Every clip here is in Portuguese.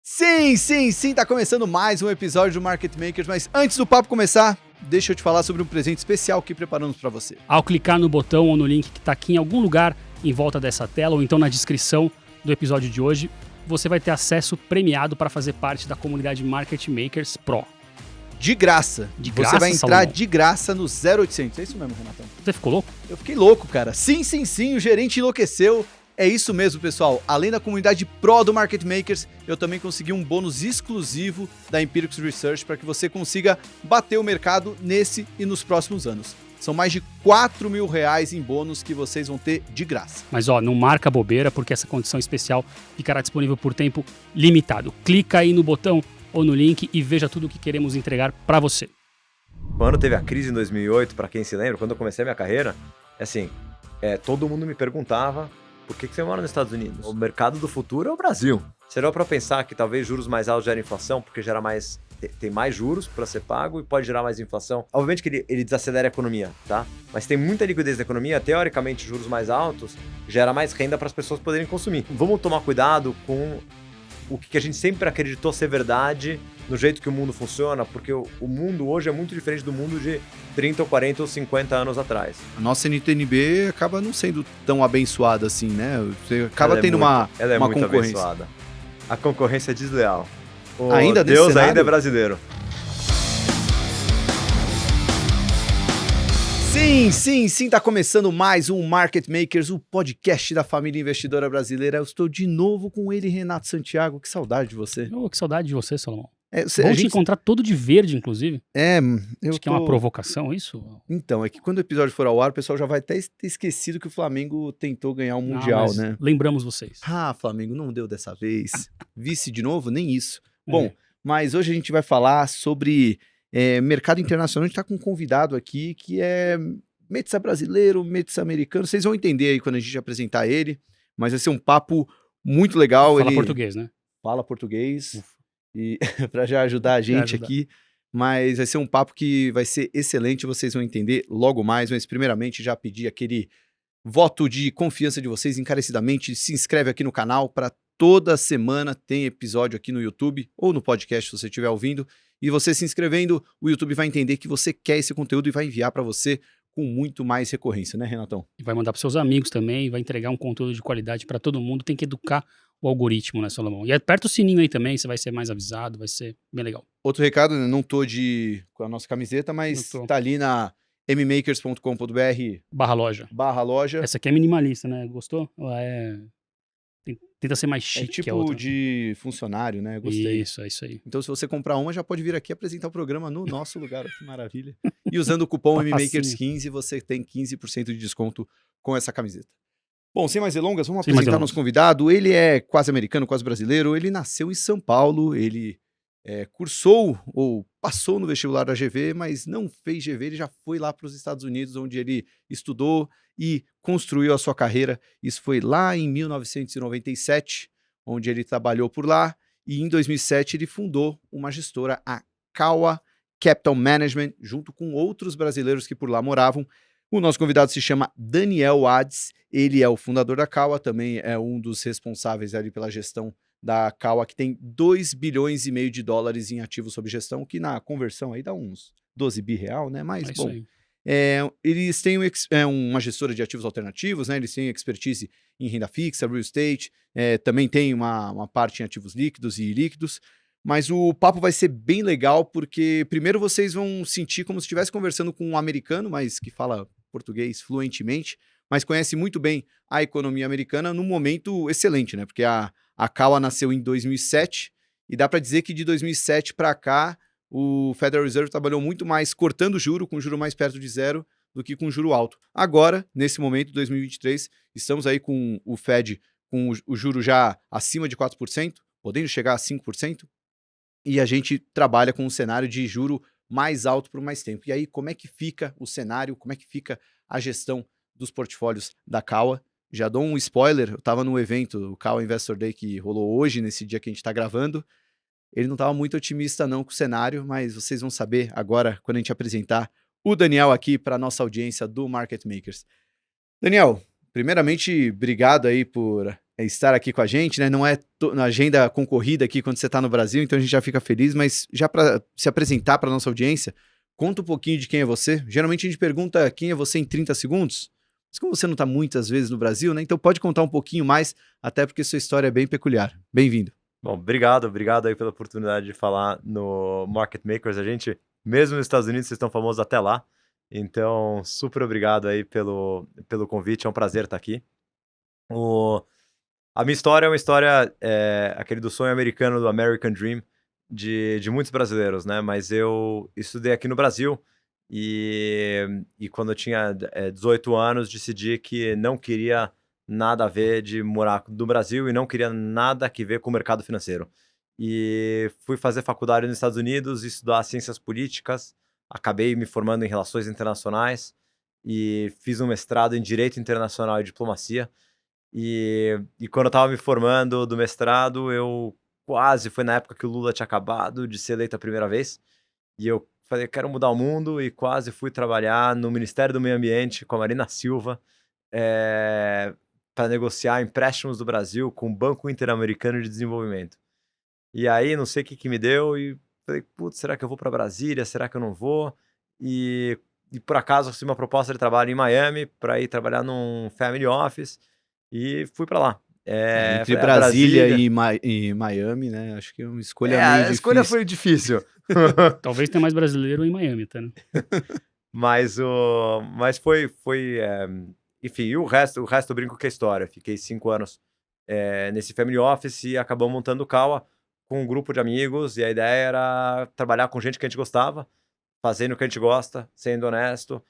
Sim, tá começando mais um episódio do Market Makers, mas antes do papo começar, deixa eu te falar sobre um presente especial que preparamos para você. Ao clicar no botão ou no link que está aqui em algum lugar em volta dessa tela ou então na descrição do episódio de hoje, você vai ter acesso premiado para fazer parte da comunidade Market Makers Pro. De graça. De graça, você vai entrar Salomão? de graça no 0800. É isso mesmo, Renatão? Você ficou louco? Eu fiquei louco, cara. Sim, o gerente enlouqueceu. É isso mesmo, pessoal. Além da comunidade Pro do Market Makers, eu também consegui um bônus exclusivo da Empiricus Research para que você consiga bater o mercado nesse e nos próximos anos. São mais de R$4.000 em bônus que vocês vão ter de graça. Mas não marca bobeira, porque essa condição especial ficará disponível por tempo limitado. Clica aí no botão ou no link e veja tudo o que queremos entregar para você. Quando teve a crise em 2008, para quem se lembra, quando eu comecei a minha carreira, todo mundo me perguntava: por que você mora nos Estados Unidos? O mercado do futuro é o Brasil. Seria para pensar que talvez juros mais altos gerem inflação, porque tem mais juros para ser pago e pode gerar mais inflação. Obviamente que ele desacelera a economia, tá? Mas tem muita liquidez na economia, teoricamente juros mais altos gera mais renda para as pessoas poderem consumir. Vamos tomar cuidado com o que a gente sempre acreditou ser verdade no jeito que o mundo funciona, porque o mundo hoje é muito diferente do mundo de 30 ou 40 ou 50 anos atrás. A nossa NTNB acaba não sendo tão abençoada assim, né? Você acaba tendo uma muito concorrência. Abençoada. A concorrência é desleal. Ainda nesse Deus cenário? ainda é brasileiro. Sim, tá começando mais um Market Makers, o podcast da família investidora brasileira. Eu estou de novo com ele, Renato Santiago. Que saudade de você. Que saudade de você, Salomão. Bom te encontrar todo de verde, inclusive. Acho que é uma provocação isso? Então, é que quando o episódio for ao ar, o pessoal já vai até ter esquecido que o Flamengo tentou ganhar o Mundial, né? Lembramos vocês. Flamengo, não deu dessa vez. Vice de novo? Nem isso. Bom, mas hoje a gente vai falar sobre mercado internacional. A gente está com um convidado aqui que é Metsa brasileiro, Metsa americano. Vocês vão entender aí quando a gente apresentar ele, mas vai ser um papo muito legal. Fala português, né? Fala português. E para já ajudar a gente aqui, mas vai ser um papo que vai ser excelente, vocês vão entender logo mais, mas primeiramente já pedi aquele voto de confiança de vocês encarecidamente, se inscreve aqui no canal para toda semana tem episódio aqui no YouTube ou no podcast se você estiver ouvindo, e você se inscrevendo, o YouTube vai entender que você quer esse conteúdo e vai enviar para você com muito mais recorrência, né, Renatão? E vai mandar para seus amigos também, vai entregar um conteúdo de qualidade para todo mundo, tem que educar o algoritmo, né, Salomão? E aperta o sininho aí também, você vai ser mais avisado, vai ser bem legal. Outro recado, não tô com a nossa camiseta, mas tá ali na mmakers.com.br /loja. Essa aqui é minimalista, né? Gostou? Tenta ser mais chique tipo que a outra. De funcionário, né? Gostei. Isso, é isso aí. Então, se você comprar uma, já pode vir aqui apresentar o programa no nosso lugar. Que maravilha. E usando o cupom MMakers15, você tem 15% de desconto com essa camiseta. Bom, sem mais delongas, vamos apresentar nosso convidado. Ele é quase americano, quase brasileiro. Ele nasceu em São Paulo. Ele cursou ou passou no vestibular da GV, mas não fez GV. Ele já foi lá para os Estados Unidos, onde ele estudou e construiu a sua carreira. Isso foi lá em 1997, onde ele trabalhou por lá. E em 2007 ele fundou uma gestora, a Kawa Capital Management, junto com outros brasileiros que por lá moravam. O nosso convidado se chama Daniel Ades, ele é o fundador da Kawa, também é um dos responsáveis ali pela gestão da Kawa, que tem 2,5 bilhões de dólares em ativos sob gestão, que na conversão aí dá uns 12 bi real, né? Mas, bom, eles têm uma gestora de ativos alternativos, né? Eles têm expertise em renda fixa, real estate, também tem uma parte em ativos líquidos e ilíquidos. Mas o papo vai ser bem legal, porque primeiro vocês vão sentir como se estivesse conversando com um americano, mas que fala português fluentemente, mas conhece muito bem a economia americana num momento excelente, né? Porque a Kawa nasceu em 2007 e dá para dizer que de 2007 para cá o Federal Reserve trabalhou muito mais cortando juro, com juro mais perto de zero, do que com juro alto. Agora, nesse momento, 2023, estamos aí com o Fed com o juro já acima de 4%, podendo chegar a 5%, e a gente trabalha com um cenário de juro mais alto por mais tempo. E aí, como é que fica o cenário, como é que fica a gestão dos portfólios da Kawa? Já dou um spoiler, eu estava no evento, o Kawa Investor Day, que rolou hoje, nesse dia que a gente está gravando. Ele não estava muito otimista não com o cenário, mas vocês vão saber agora, quando a gente apresentar o Daniel aqui para a nossa audiência do Market Makers. Daniel, primeiramente, obrigado aí por estar aqui com a gente, né? Não é na agenda concorrida aqui quando você está no Brasil, então a gente já fica feliz, mas já para se apresentar para nossa audiência, conta um pouquinho de quem é você. Geralmente a gente pergunta quem é você em 30 segundos, mas como você não está muitas vezes no Brasil, né? Então pode contar um pouquinho mais, até porque sua história é bem peculiar. Bem-vindo. Bom, obrigado aí pela oportunidade de falar no Market Makers. A gente, mesmo nos Estados Unidos, vocês estão famosos até lá. Então, super obrigado aí pelo convite. É um prazer estar aqui. A minha história é uma história, aquele do sonho americano, do American Dream, de muitos brasileiros, né? Mas eu estudei aqui no Brasil e quando eu tinha 18 anos, decidi que não queria nada a ver de morar no Brasil e não queria nada que ver com o mercado financeiro. E fui fazer faculdade nos Estados Unidos, estudar ciências políticas, acabei me formando em relações internacionais e fiz um mestrado em Direito Internacional e Diplomacia. E quando eu estava me formando do mestrado, foi na época que o Lula tinha acabado de ser eleito a primeira vez, e eu falei, quero mudar o mundo, e quase fui trabalhar no Ministério do Meio Ambiente com a Marina Silva, para negociar empréstimos do Brasil com o Banco Interamericano de Desenvolvimento. E aí, não sei o que me deu, e falei, putz, será que eu vou para Brasília? Será que eu não vou? E por acaso, recebi uma proposta de trabalho em Miami, para ir trabalhar num family office, e fui para lá. Entre Brasília e Miami, né? Acho que é uma escolha meio difícil. A escolha foi difícil. Talvez tenha mais brasileiro em Miami, tá? Né? Mas foi enfim, e o resto eu brinco com a história. Fiquei 5 anos nesse family office e acabamos montando o Kawa com um grupo de amigos, e a ideia era trabalhar com gente que a gente gostava, fazendo o que a gente gosta, sendo honesto,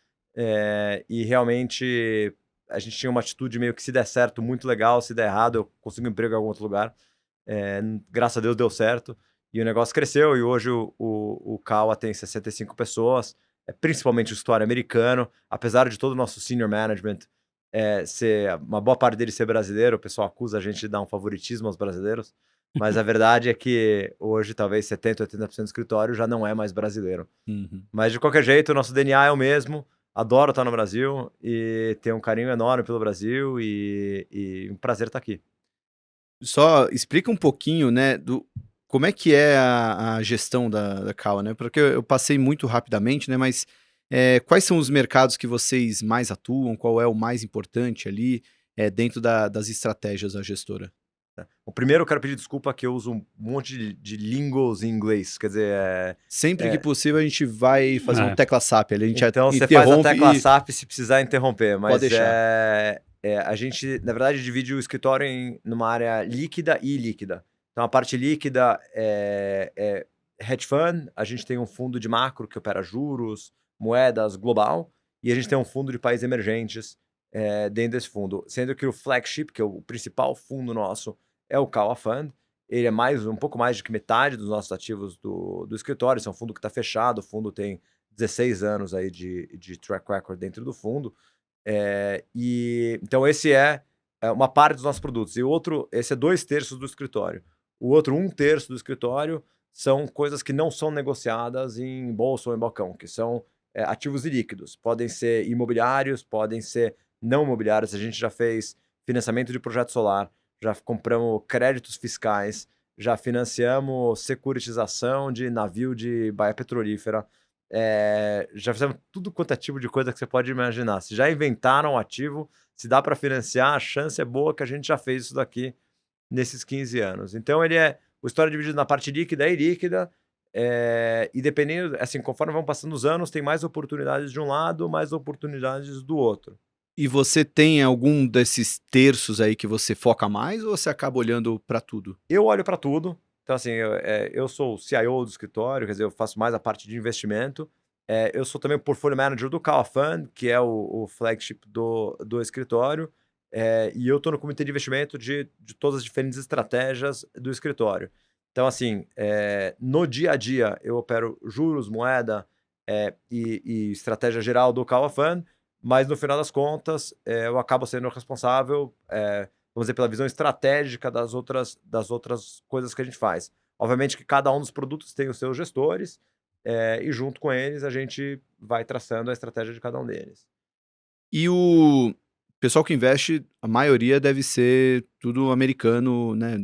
e realmente a gente tinha uma atitude meio que se der certo, muito legal, se der errado, eu consigo um emprego em algum outro lugar. Graças a Deus deu certo, e o negócio cresceu, e hoje o Kawa tem 65 pessoas, principalmente o escritório americano, apesar de todo o nosso senior management ser uma boa parte dele ser brasileiro, o pessoal acusa a gente de dar um favoritismo aos brasileiros, mas a verdade é que hoje talvez 70%, 80% do escritório já não é mais brasileiro. Uhum. Mas de qualquer jeito, o nosso DNA é o mesmo, adoro estar no Brasil e tenho um carinho enorme pelo Brasil e um prazer estar aqui. Só explica um pouquinho, né, como é que é a gestão da Kawa, né? Porque eu passei muito rapidamente, né, mas quais são os mercados que vocês mais atuam? Qual é o mais importante ali dentro das estratégias da gestora? O primeiro, eu quero pedir desculpa que eu uso um monte de lingos em inglês, quer dizer... Sempre que possível a gente vai fazer um tecla SAP, ali a gente então você faz a tecla SAP se precisar interromper, mas pode deixar. A gente, na verdade, divide o escritório numa área líquida e ilíquida. Então a parte líquida é hedge fund, a gente tem um fundo de macro que opera juros, moedas, global, e a gente tem um fundo de países emergentes dentro desse fundo, sendo que o flagship, que é o principal fundo nosso, é o Kawa Fund. Ele é um pouco mais do que metade dos nossos ativos do escritório. Esse é um fundo que está fechado, o fundo tem 16 anos aí de track record dentro do fundo. Então esse é uma parte dos nossos produtos. E o outro, esse é 2/3 do escritório. O outro 1/3 do escritório são coisas que não são negociadas em bolsa ou em balcão, que são ativos ilíquidos. Podem ser imobiliários, podem ser não imobiliários. A gente já fez financiamento de projeto solar, já compramos créditos fiscais, já financiamos securitização de navio de baía petrolífera, já fizemos tudo quanto é tipo de coisa que você pode imaginar. Se já inventaram um ativo, se dá para financiar, a chance é boa que a gente já fez isso daqui nesses 15 anos. Então o história é dividido na parte líquida e ilíquida, e dependendo, assim, conforme vão passando os anos, tem mais oportunidades de um lado, mais oportunidades do outro. E você tem algum desses terços aí que você foca mais ou você acaba olhando para tudo? Eu olho para tudo. Então, assim, eu sou o CIO do escritório, quer dizer, eu faço mais a parte de investimento. Eu sou também o portfolio manager do Kawa Fund, que é o flagship do escritório. E eu estou no comitê de investimento de todas as diferentes estratégias do escritório. Então, assim, no dia a dia, eu opero juros, moeda e estratégia geral do Kawa Fund, mas no final das contas, eu acabo sendo responsável, vamos dizer, pela visão estratégica das outras coisas que a gente faz. Obviamente que cada um dos produtos tem os seus gestores, e junto com eles a gente vai traçando a estratégia de cada um deles. E pessoal que investe, a maioria deve ser tudo americano, né?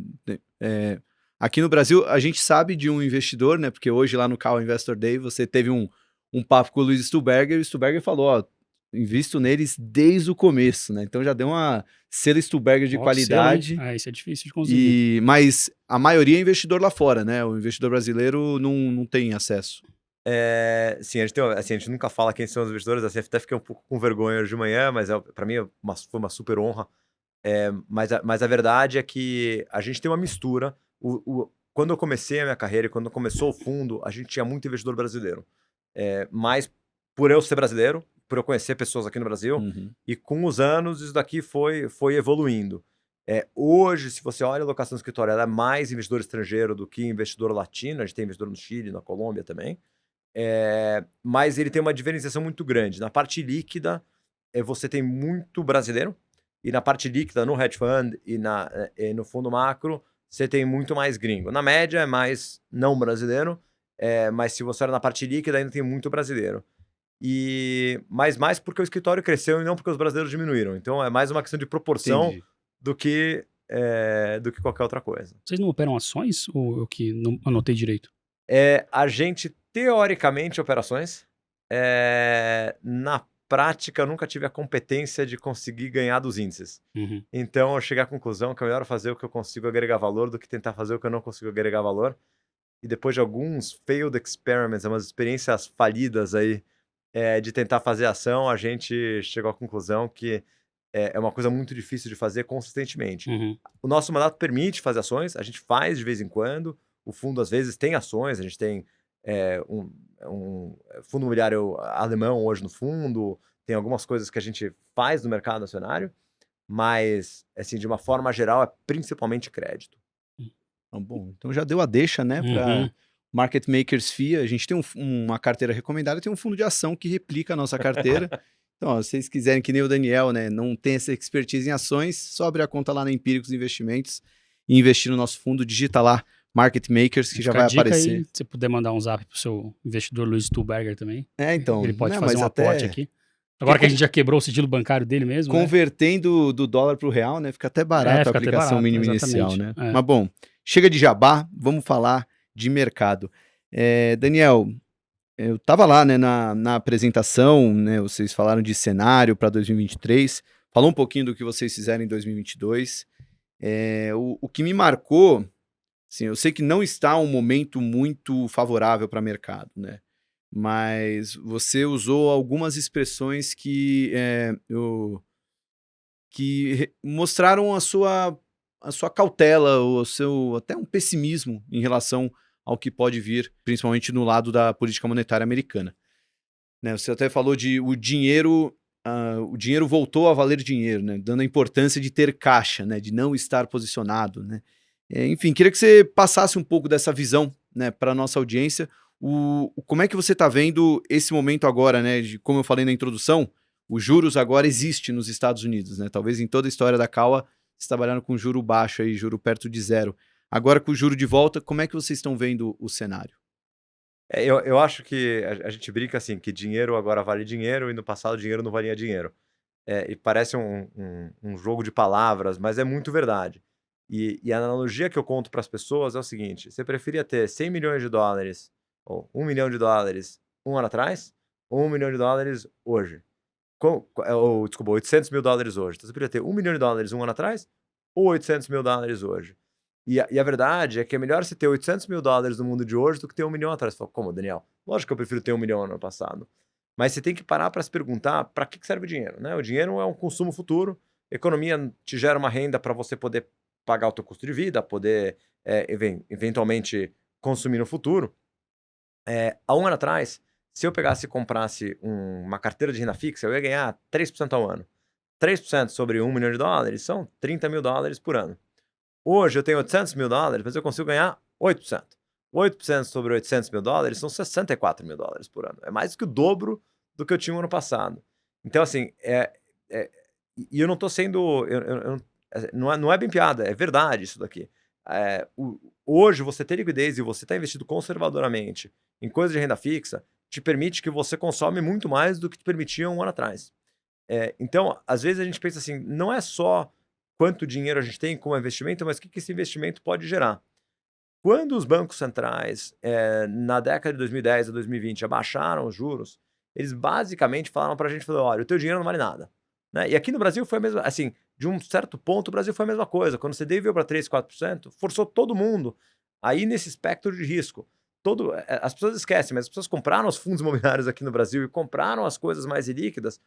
Aqui no Brasil, a gente sabe de um investidor, né? Porque hoje lá no Call Investor Day, você teve um papo com o Luiz Stuberger, e o Stuberger falou, ó, invisto neles desde o começo, né? Então já deu uma selo Stuberger de qualidade. Isso é difícil de conseguir. Mas a maioria é investidor lá fora, né? O investidor brasileiro não tem acesso. Sim, a gente nunca fala quem são os investidores, assim, até fiquei um pouco com vergonha hoje de manhã, mas para mim foi uma super honra. Mas a verdade é que a gente tem uma mistura. Quando eu comecei a minha carreira e quando começou o fundo, a gente tinha muito investidor brasileiro. Mas por eu ser brasileiro, por eu conhecer pessoas aqui no Brasil, e com os anos isso daqui foi evoluindo. Hoje, se você olha a alocação do escritório, ela é mais investidor estrangeiro do que investidor latino. A gente tem investidor no Chile, na Colômbia também. Mas ele tem uma diferenciação muito grande. Na parte líquida, você tem muito brasileiro, e na parte líquida, no hedge fund e no fundo macro, você tem muito mais gringo. Na média, é mais não brasileiro, mas se você olha na parte líquida, ainda tem muito brasileiro. Mas mais porque o escritório cresceu e não porque os brasileiros diminuíram. Então, é mais uma questão de proporção do que qualquer outra coisa. Vocês não operam ações? Ou eu que não anotei direito? A gente, teoricamente, operações. Na prática, eu nunca tive a competência de conseguir ganhar dos índices. Então, eu cheguei à conclusão que é melhor fazer o que eu consigo agregar valor do que tentar fazer o que eu não consigo agregar valor. E depois de alguns failed experiments, umas experiências falidas aí, de tentar fazer ação, a gente chegou à conclusão que é uma coisa muito difícil de fazer consistentemente. O nosso mandato permite fazer ações, a gente faz de vez em quando. O fundo, às vezes, tem ações, a gente tem um fundo imobiliário alemão hoje no fundo, tem algumas coisas que a gente faz no mercado acionário, mas, assim, de uma forma geral, é principalmente crédito. Bom, então já deu a deixa, né, para Market Makers FIA. A gente tem uma carteira recomendada, tem um fundo de ação que replica a nossa carteira. Então, ó, se vocês quiserem, que nem o Daniel, né, não tem essa expertise em ações, só abrir a conta lá na Empíricos Investimentos e investir no nosso fundo, digita lá Market Makers, que já vai aparecer. Aí, se puder mandar um zap pro seu investidor Luiz Stuberger também. Então. Ele pode fazer um aporte aqui. Agora que a gente já quebrou o sigilo bancário dele mesmo, convertendo do dólar para o real, né? Fica até barato a aplicação mínima inicial, né? É. Mas bom, chega de jabá, vamos falar de mercado. Daniel, eu estava lá, né, na apresentação, né? Vocês falaram de cenário para 2023, falou um pouquinho do que vocês fizeram em 2022. O que me marcou, assim, eu sei que não está um momento muito favorável para mercado, né? Mas você usou algumas expressões que mostraram a sua cautela, o seu até um pessimismo em relação ao que pode vir, principalmente no lado da política monetária americana. Né, você até falou de o dinheiro voltou a valer dinheiro, né, dando a importância de ter caixa, né, de não estar posicionado. Né. Enfim, queria que você passasse um pouco dessa visão, né, para a nossa audiência. Como é que você está vendo esse momento agora, né? Como eu falei na introdução, os juros agora existem nos Estados Unidos, né? Talvez em toda a história da Caua, vocês trabalharam com juro baixo aí, juro perto de zero. Agora com o juro de volta, como é que vocês estão vendo o cenário? Eu acho que a gente brinca assim, que dinheiro agora vale dinheiro e no passado dinheiro não valia dinheiro. E parece um jogo de palavras, mas é muito verdade. E a analogia que eu conto para as pessoas é o seguinte: você preferia ter 100 milhões de dólares ou $1 milhão um ano atrás, ou $1 milhão hoje. Desculpa, $800 mil hoje. Então você poderia ter $1 milhão um ano atrás, ou $800 mil hoje. E a verdade é que é melhor você ter $800 mil no mundo de hoje do que ter $1 milhão atrás. Você fala, como, Daniel? Lógico que eu prefiro ter $1 milhão no ano passado. Mas você tem que parar para se perguntar para que serve o dinheiro, né? O dinheiro é um consumo futuro, a economia te gera uma renda para você poder pagar o teu custo de vida, poder eventualmente consumir no futuro. Há um ano atrás, se eu pegasse e comprasse uma carteira de renda fixa, eu ia ganhar 3% ao ano. 3% sobre $1 milhão são $30 mil por ano. Hoje eu tenho $800 mil, mas eu consigo ganhar 8%. 8% sobre $800 mil são $64 mil por ano. É mais do que o dobro do que eu tinha no ano passado. Então, assim, e eu não estou sendo... não é bem piada, é verdade isso daqui. Hoje, você ter liquidez e você estar investido conservadoramente em coisas de renda fixa te permite que você consome muito mais do que te permitia um ano atrás. Então, às vezes a gente pensa assim, não é só quanto dinheiro a gente tem como investimento, mas o que esse investimento pode gerar. Quando os bancos centrais, na década de 2010 a 2020, abaixaram os juros, eles basicamente falaram para a gente, olha, o teu dinheiro não vale nada. Né? E aqui no Brasil foi a mesma, assim, de um certo ponto, o Brasil foi a mesma coisa. Quando o CDI veio para 3%, 4%, forçou todo mundo aí nesse espectro de risco. As pessoas esquecem, mas as pessoas compraram os fundos imobiliários aqui no Brasil e compraram as coisas mais ilíquidas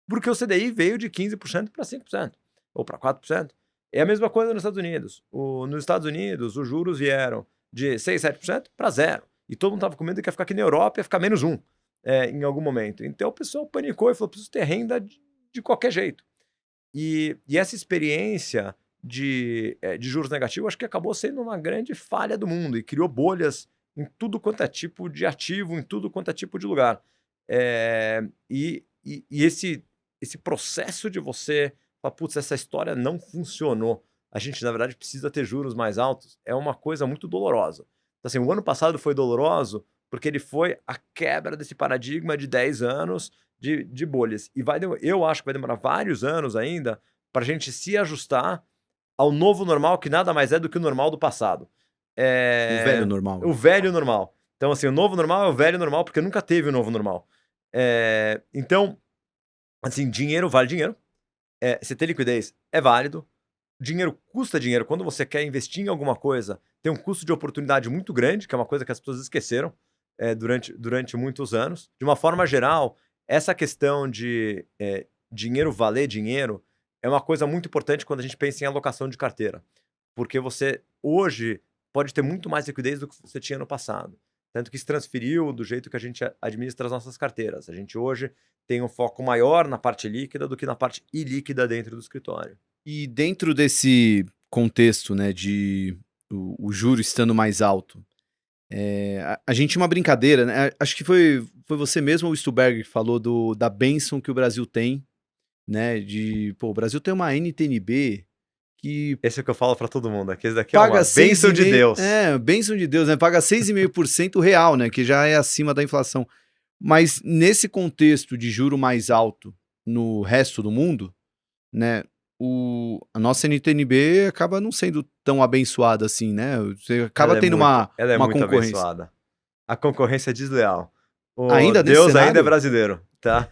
porque o CDI veio de 15% para 5%, ou para 4%. É a mesma coisa nos Estados Unidos. Nos Estados Unidos, os juros vieram de 6, 7% para 0%. E todo mundo estava com medo que ia ficar aqui na Europa, ia ficar menos 1% em algum momento. Então o pessoal panicou e falou, preciso ter renda de qualquer jeito. E essa experiência de juros negativos, acho que acabou sendo uma grande falha do mundo e criou bolhas em tudo quanto é tipo de ativo, em tudo quanto é tipo de lugar. E esse processo de você falar, putz, essa história não funcionou, a gente, na verdade, precisa ter juros mais altos, é uma coisa muito dolorosa. Então, assim, o ano passado foi doloroso porque ele foi a quebra desse paradigma de 10 anos de bolhas. E eu acho que vai demorar vários anos ainda para a gente se ajustar ao novo normal, que nada mais é do que o normal do passado. O velho normal. O velho normal. Então, assim, o novo normal é o velho normal, porque nunca teve o novo normal. Então, assim, dinheiro vale dinheiro. Você ter liquidez é válido. Dinheiro custa dinheiro. Quando você quer investir em alguma coisa, tem um custo de oportunidade muito grande, que é uma coisa que as pessoas esqueceram durante muitos anos. De uma forma geral, essa questão de dinheiro valer dinheiro é uma coisa muito importante quando a gente pensa em alocação de carteira. Porque você, hoje, pode ter muito mais liquidez do que você tinha no passado. Tanto que se transferiu do jeito que a gente administra as nossas carteiras. A gente hoje tem um foco maior na parte líquida do que na parte ilíquida dentro do escritório. E dentro desse contexto, né, de o juro estando mais alto, a gente tinha uma brincadeira, né? Acho que foi você mesmo, o Stuberg, que falou da bênção que o Brasil tem, né? O Brasil tem uma NTNB que... Esse é o que eu falo para todo mundo, aqui daqui é uma bênção de Deus. Bênção de Deus, né? Paga 6,5% real, né? Que já é acima da inflação. Mas nesse contexto de juro mais alto no resto do mundo, né? A nossa NTNB acaba não sendo tão abençoada assim, né? Você acaba tendo uma muito concorrência. Abençoada. A concorrência é desleal. Deus ainda é brasileiro, tá?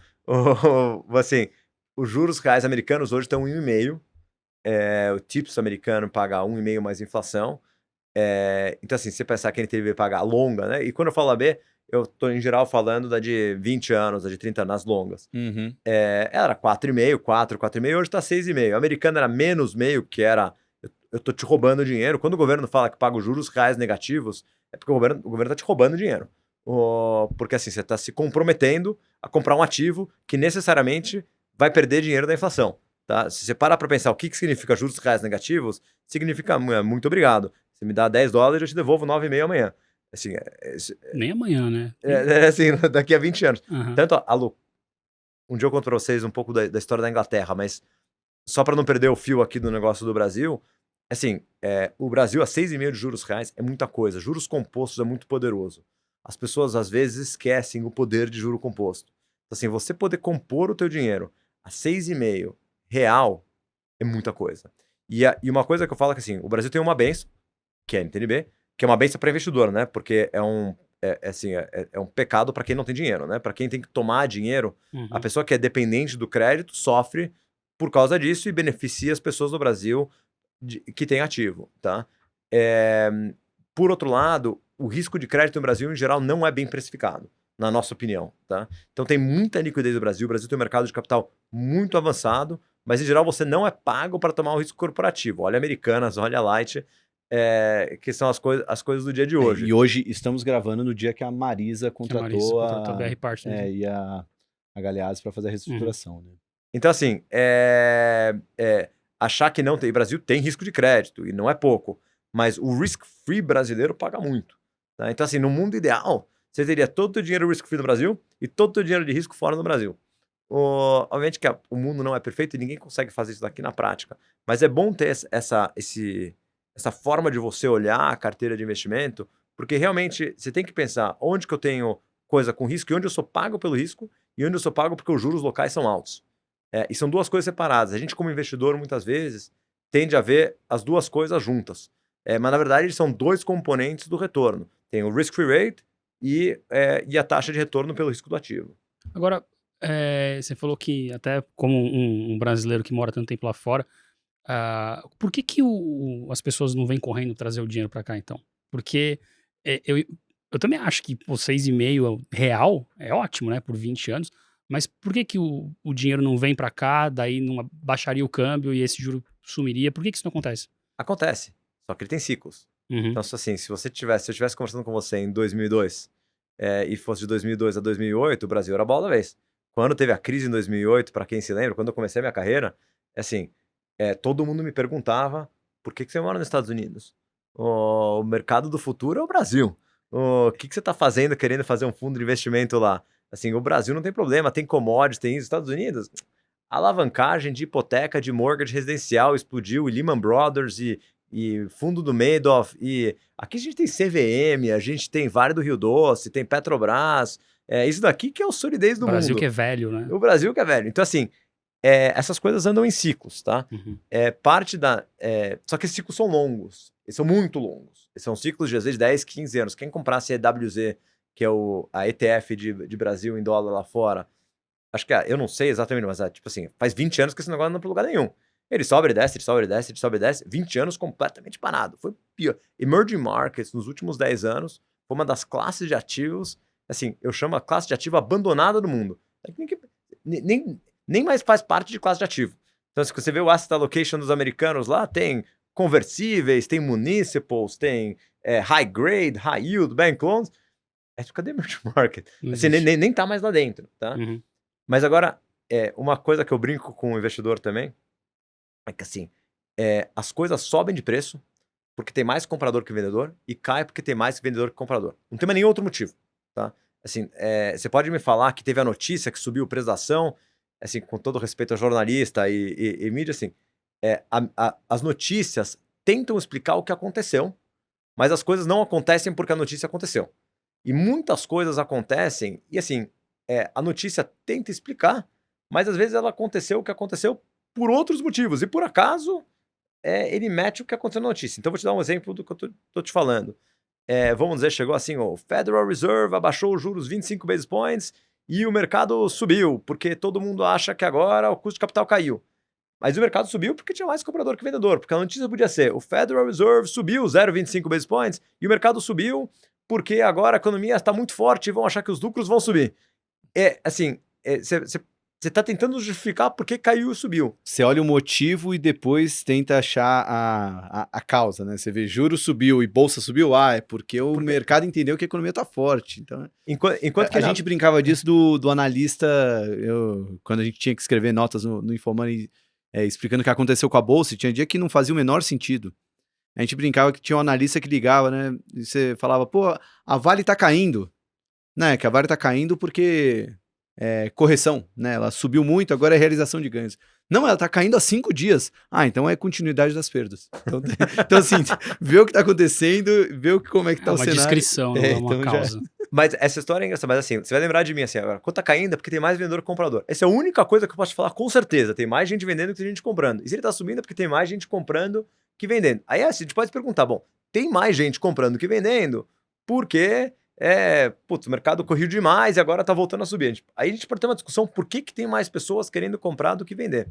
Assim, os juros reais americanos hoje estão 1,5%. O TIPS americano paga 1,5% mais inflação. Então, assim, se você pensar que a NTNB paga a longa, né? E quando eu falo AB, eu estou, em geral, falando da de 20 anos, da de 30 anos, as longas. Uhum. Ela era 4,5%, 4,5%, hoje está 6,5%. A americana era menos meio, que era, eu estou te roubando dinheiro. Quando o governo fala que paga os juros reais negativos, é porque o governo está te roubando dinheiro. Porque, assim, você está se comprometendo a comprar um ativo que necessariamente vai perder dinheiro da inflação. Tá? Se você parar para pensar o que significa juros reais negativos, significa muito obrigado. Você me dá $10, eu te devolvo 9,5 amanhã. Assim, nem amanhã, né? Assim, daqui a 20 anos. Uhum. Tanto, um dia eu conto para vocês um pouco da história da Inglaterra, mas só para não perder o fio aqui do negócio do Brasil, assim, o Brasil a 6,5% de juros reais é muita coisa. Juros compostos é muito poderoso. As pessoas, às vezes, esquecem o poder de juro composto. Então, assim, você poder compor o teu dinheiro a 6,5% real é muita coisa. E uma coisa que eu falo é que, assim, o Brasil tem uma benção, que é a NTNB, que é uma benção para investidor, né? Porque é um pecado para quem não tem dinheiro, né? Para quem tem que tomar dinheiro, a pessoa que é dependente do crédito sofre por causa disso e beneficia as pessoas do Brasil que tem ativo, tá? Por outro lado, o risco de crédito no Brasil, em geral, não é bem precificado, na nossa opinião, tá? Então tem muita liquidez no Brasil. O Brasil tem um mercado de capital muito avançado, mas em geral você não é pago para tomar um risco corporativo. Olha Americanas, olha Light, que são as coisas do dia de hoje. E hoje estamos gravando no dia que a Marisa contratou a BR Partners. E a Galeazzi para fazer a reestruturação. Né? Então, assim, achar que não tem... O Brasil tem risco de crédito, e não é pouco, mas o risk-free brasileiro paga muito. Tá? Então, assim, no mundo ideal, você teria todo o teu dinheiro risk-free no Brasil e todo o teu dinheiro de risco fora do Brasil. Obviamente que o mundo não é perfeito e ninguém consegue fazer isso daqui na prática, mas é bom ter essa forma de você olhar a carteira de investimento, porque realmente você tem que pensar onde que eu tenho coisa com risco e onde eu sou pago pelo risco e onde eu sou pago porque os juros locais são altos. E são duas coisas separadas. A gente, como investidor, muitas vezes, tende a ver as duas coisas juntas. Mas, na verdade, eles são dois componentes do retorno. Tem o risk-free rate e a taxa de retorno pelo risco do ativo. Agora, você falou que até como um brasileiro que mora tanto tempo lá fora, por que as pessoas não vêm correndo trazer o dinheiro para cá, então? Porque eu também acho que 6,5 real é ótimo, né, por 20 anos, mas por que o dinheiro não vem para cá, daí não baixaria o câmbio e esse juro sumiria? Por que isso não acontece? Acontece, só que ele tem ciclos. Uhum. Então, assim, se eu estivesse conversando com você em 2002 e fosse de 2002 a 2008, o Brasil era a bola da vez. Quando teve a crise em 2008, para quem se lembra, quando eu comecei a minha carreira, assim, todo mundo me perguntava por que você mora nos Estados Unidos? O mercado do futuro é o Brasil. O que você está fazendo querendo fazer um fundo de investimento lá? Assim, o Brasil não tem problema, tem commodities, tem isso. Estados Unidos, a alavancagem de hipoteca, de mortgage residencial explodiu, e Lehman Brothers e fundo do Madoff, e aqui a gente tem CVM, a gente tem Vale do Rio Doce, tem Petrobras, isso daqui que é o solidez do mundo. O Brasil que é velho, né? O Brasil que é velho. Então, assim, essas coisas andam em ciclos, tá? Uhum. Só que esses ciclos são longos, eles são muito longos. Eles são ciclos de, às vezes, 10, 15 anos. Quem comprasse EWZ, que é a ETF de Brasil em dólar lá fora, acho que, eu não sei exatamente, mas tipo assim, faz 20 anos que esse negócio não anda para lugar nenhum. Ele sobe, ele desce, ele sobe, ele desce, ele sobe, ele desce. 20 anos completamente parado. Foi pior. Emerging Markets, nos últimos 10 anos, foi uma das classes de ativos, assim, eu chamo a classe de ativo abandonada do mundo. Nem mais faz parte de classe de ativo. Então, se você vê o asset allocation dos americanos lá, tem conversíveis, tem municipals, tem high grade, high yield, bank loans. Cadê emerging market? Assim, nem tá mais lá dentro, tá? Uhum. Mas agora, uma coisa que eu brinco com o investidor também, é que assim, as coisas sobem de preço porque tem mais comprador que vendedor e cai porque tem mais vendedor que comprador. Não tem mais nenhum outro motivo, tá? Assim, você pode me falar que teve a notícia que subiu o preço da ação, assim, com todo respeito a jornalista e mídia, assim, as notícias tentam explicar o que aconteceu, mas as coisas não acontecem porque a notícia aconteceu. E muitas coisas acontecem e, assim, a notícia tenta explicar, mas às vezes ela aconteceu o que aconteceu por outros motivos. E por acaso, ele mete o que aconteceu na notícia. Então, vou te dar um exemplo do que eu tô te falando. Vamos dizer, chegou assim, o Federal Reserve abaixou os juros 25 basis points e o mercado subiu, porque todo mundo acha que agora o custo de capital caiu. Mas o mercado subiu porque tinha mais comprador que vendedor, porque a notícia podia ser, o Federal Reserve subiu 0,25 basis points e o mercado subiu porque agora a economia está muito forte e vão achar que os lucros vão subir. Você está tentando justificar por que caiu e subiu. Você olha o motivo e depois tenta achar a causa, né? Você vê juros subiu e bolsa subiu, é porque o mercado entendeu que a economia está forte. Então, enquanto que a gente brincava disso do analista, quando a gente tinha que escrever notas no InfoMoney explicando o que aconteceu com a bolsa, tinha dia que não fazia o menor sentido. A gente brincava que tinha um analista que ligava, né? E você falava, pô, a Vale tá caindo. Né? Que a Vale tá caindo porque... correção, né? Ela subiu muito, agora é realização de ganhos. Não, ela tá caindo há 5 dias. Então é continuidade das perdas. Então assim, vê o que tá acontecendo, vê como é que tá o cenário. É uma descrição, não é uma causa. Mas essa história é engraçada, mas assim, você vai lembrar de mim assim, agora, quando tá caindo é porque tem mais vendedor que comprador. Essa é a única coisa que eu posso te falar com certeza. Tem mais gente vendendo que tem gente comprando. E se ele tá subindo é porque tem mais gente comprando que vendendo. Aí assim, a gente pode se perguntar, bom, tem mais gente comprando que vendendo porque... o mercado corriu demais e agora tá voltando a subir. Aí a gente pode ter uma discussão por que tem mais pessoas querendo comprar do que vender.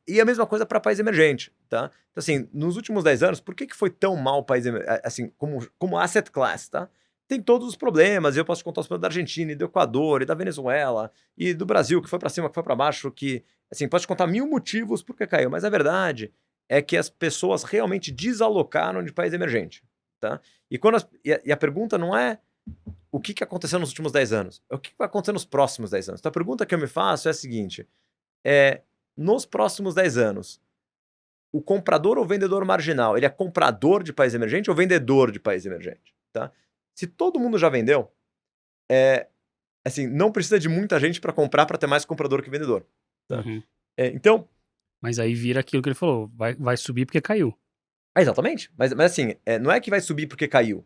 E a mesma coisa para país emergente, tá? Então, assim, nos últimos 10 anos, por que foi tão mal o país emergente, assim, como asset class, tá? Tem todos os problemas, eu posso te contar os problemas da Argentina, e do Equador, e da Venezuela, e do Brasil, que foi para cima, que foi para baixo, que, assim, posso te contar 1000 motivos por que caiu, mas a verdade é que as pessoas realmente desalocaram de país emergente, tá? E a pergunta não é o que aconteceu nos últimos 10 anos? É o que vai acontecer nos próximos 10 anos? Então a pergunta que eu me faço é a seguinte, nos próximos 10 anos, o comprador ou vendedor marginal, ele é comprador de país emergente ou vendedor de país emergente? Tá? Se todo mundo já vendeu, assim, não precisa de muita gente para comprar para ter mais comprador que vendedor. Tá? Uhum. Então... Mas aí vira aquilo que ele falou, vai subir porque caiu. Exatamente, mas assim, não é que vai subir porque caiu.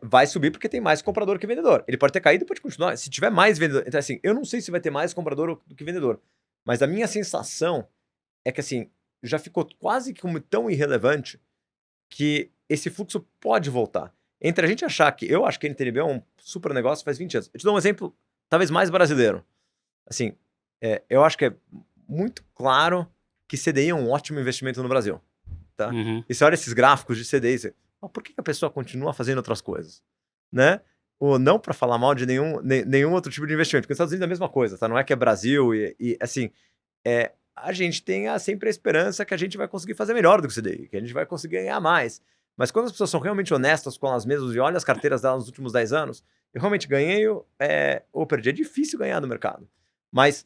Vai subir porque tem mais comprador que vendedor. Ele pode ter caído e pode continuar. Se tiver mais vendedor... Então, assim, eu não sei se vai ter mais comprador do que vendedor. Mas a minha sensação é que, assim, já ficou quase como tão irrelevante que esse fluxo pode voltar. Entre a gente achar que... Eu acho que a NTNB é um super negócio faz 20 anos. Eu te dou um exemplo, talvez mais brasileiro. Assim, eu acho que é muito claro que CDI é um ótimo investimento no Brasil. Tá? E você olha esses gráficos de CDI, você... por que a pessoa continua fazendo outras coisas? Né? Ou não para falar mal de nenhum outro tipo de investimento, porque os Estados Unidos é a mesma coisa, tá? Não é que é Brasil e assim, a gente tem sempre a esperança que a gente vai conseguir fazer melhor do que o CDI, que a gente vai conseguir ganhar mais. Mas quando as pessoas são realmente honestas com elas mesmas e olham as carteiras delas nos últimos 10 anos, eu realmente ganhei ou perdi. É difícil ganhar no mercado. Mas,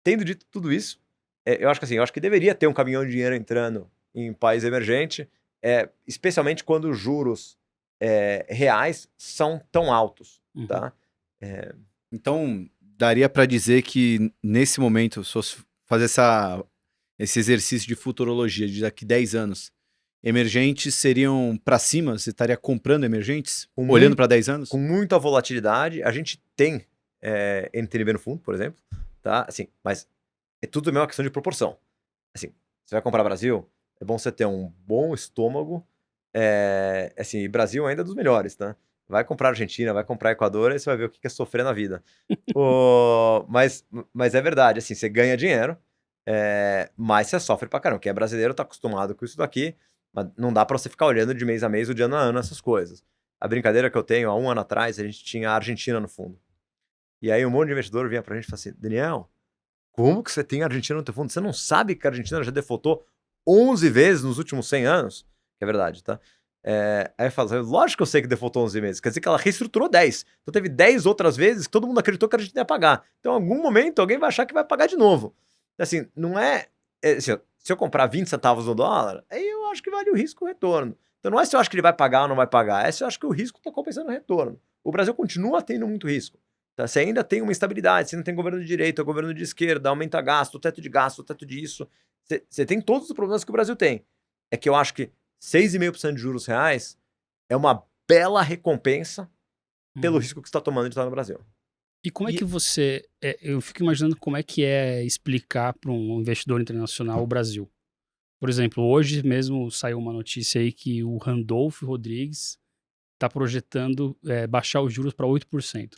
tendo dito tudo isso, eu acho que assim, eu acho que deveria ter um caminhão de dinheiro entrando em país emergente, especialmente quando os juros reais são tão altos, tá? Então, daria para dizer que nesse momento, se fosse fazer esse exercício de futurologia de daqui 10 anos, emergentes seriam para cima? Você estaria comprando emergentes? Olhando para 10 anos? Com muita volatilidade. A gente tem NTNB no fundo, por exemplo, tá? Assim, mas é tudo também uma questão de proporção. Assim, você vai comprar Brasil, é bom você ter um bom estômago. Assim, Brasil ainda é dos melhores, tá? Vai comprar Argentina, vai comprar Equador, aí você vai ver o que é sofrer na vida. Mas é verdade, assim, você ganha dinheiro, mas você sofre pra caramba. Quem é brasileiro tá acostumado com isso daqui, mas não dá pra você ficar olhando de mês a mês ou de ano a ano essas coisas. A brincadeira que eu tenho, há um ano atrás, a gente tinha a Argentina no fundo. E aí um monte de investidor vinha pra gente e falava assim, Daniel, como que você tem a Argentina no teu fundo? Você não sabe que a Argentina já defaultou 11 vezes nos últimos 100 anos? Que é verdade, tá? Aí eu falo, lógico que eu sei que defaultou 11 vezes. Quer dizer que ela reestruturou 10. Então teve 10 outras vezes que todo mundo acreditou que a gente ia pagar. Então em algum momento alguém vai achar que vai pagar de novo. Assim, não assim, se eu comprar 20 centavos no dólar, aí eu acho que vale o risco e o retorno. Então não é se eu acho que ele vai pagar ou não vai pagar, é se eu acho que o risco está compensando o retorno. O Brasil continua tendo muito risco. Tá? Você ainda tem uma instabilidade, você não tem governo de direita, governo de esquerda, aumenta gasto, teto de gasto, teto disso. Você tem todos os problemas que o Brasil tem. É que eu acho que 6,5% de juros reais é uma bela recompensa pelo risco que você está tomando de estar no Brasil. E como é que você... eu fico imaginando como é que é explicar para um investidor internacional o Brasil. Por exemplo, hoje mesmo saiu uma notícia aí que o Randolph Rodrigues está projetando baixar os juros para 8%.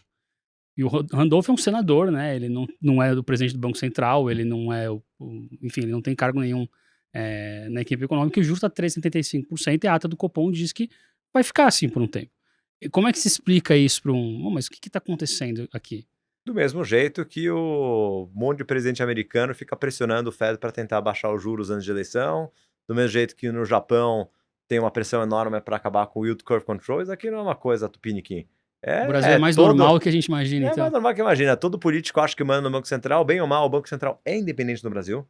E o Randolph é um senador, né? Ele não é o presidente do Banco Central, ele não é enfim, ele não tem cargo nenhum na equipe econômica, e o juros está 3,75%, e a ata do Copom diz que vai ficar assim por um tempo. E como é que se explica isso para mas o que está acontecendo aqui? Do mesmo jeito que o monte de presidente americano fica pressionando o Fed para tentar baixar os juros antes de eleição, do mesmo jeito que no Japão tem uma pressão enorme para acabar com o yield curve control, isso aqui não é uma coisa tupiniquim. O Brasil é mais normal do que a gente imagina, então. É mais normal que imagina. Todo político acha que manda no Banco Central, bem ou mal, o Banco Central é independente no Brasil.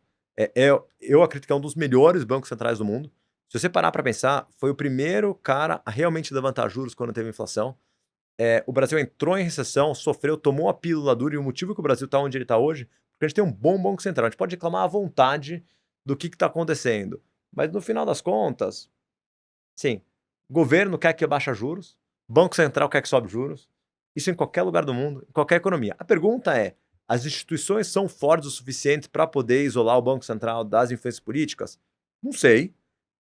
Eu acredito que é um dos melhores bancos centrais do mundo. Se você parar para pensar, foi o primeiro cara a realmente levantar juros quando teve inflação. O Brasil entrou em recessão, sofreu, tomou a pílula dura, e o motivo que o Brasil está onde ele está hoje, porque a gente tem um bom Banco Central. A gente pode reclamar à vontade do que está acontecendo. Mas no final das contas, sim, governo quer que baixe juros, Banco Central quer que sobe juros. Isso em qualquer lugar do mundo, em qualquer economia. A pergunta é, as instituições são fortes o suficiente para poder isolar o Banco Central das influências políticas? Não sei.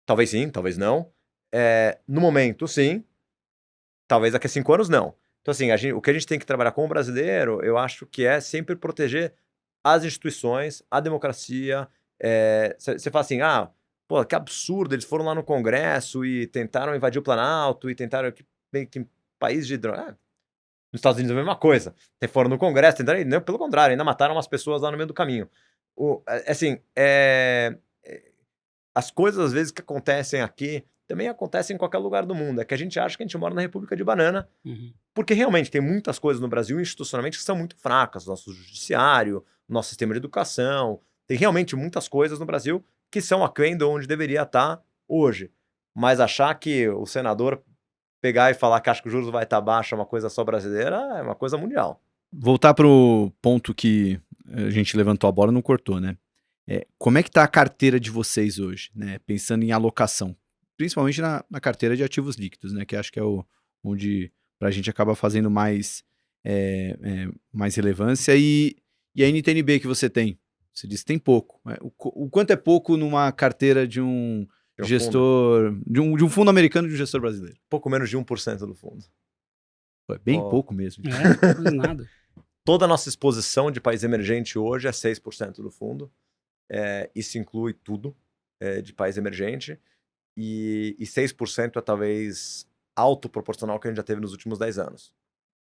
Talvez sim, talvez não. No momento, sim. Talvez daqui a 5 anos, não. Então, assim, o que a gente tem que trabalhar com o brasileiro, eu acho que é sempre proteger as instituições, a democracia. Você fala assim, pô, que absurdo, eles foram lá no Congresso e tentaram invadir o Planalto e tentaram... Que país de droga... Nos Estados Unidos é a mesma coisa. Foram no Congresso, tentaram... Não, pelo contrário, ainda mataram umas pessoas lá no meio do caminho. Assim, as coisas, às vezes, que acontecem aqui também acontecem em qualquer lugar do mundo. É que a gente acha que a gente mora na República de Banana, porque realmente tem muitas coisas no Brasil institucionalmente que são muito fracas. Nosso judiciário, nosso sistema de educação. Tem realmente muitas coisas no Brasil que são aquém de onde deveria estar hoje. Mas achar que o senador pegar e falar que acha que o juros vai estar baixo é uma coisa só brasileira, é uma coisa mundial. Voltar para o ponto que a gente levantou a bola e não cortou, né? Como é que está a carteira de vocês hoje, né? Pensando em alocação, principalmente na carteira de ativos líquidos, né? Que acho que é onde a gente acaba fazendo mais relevância. E a NTNB que você tem, Você disse tem pouco. O quanto é pouco numa carteira de um gestor, de um fundo americano e de um gestor brasileiro? Pouco menos de 1% do fundo. É bem pouco mesmo. Quase nada. Toda a nossa exposição de país emergente hoje é 6% do fundo. Isso inclui tudo de país emergente. E 6% é talvez alto proporcional que a gente já teve nos últimos 10 anos.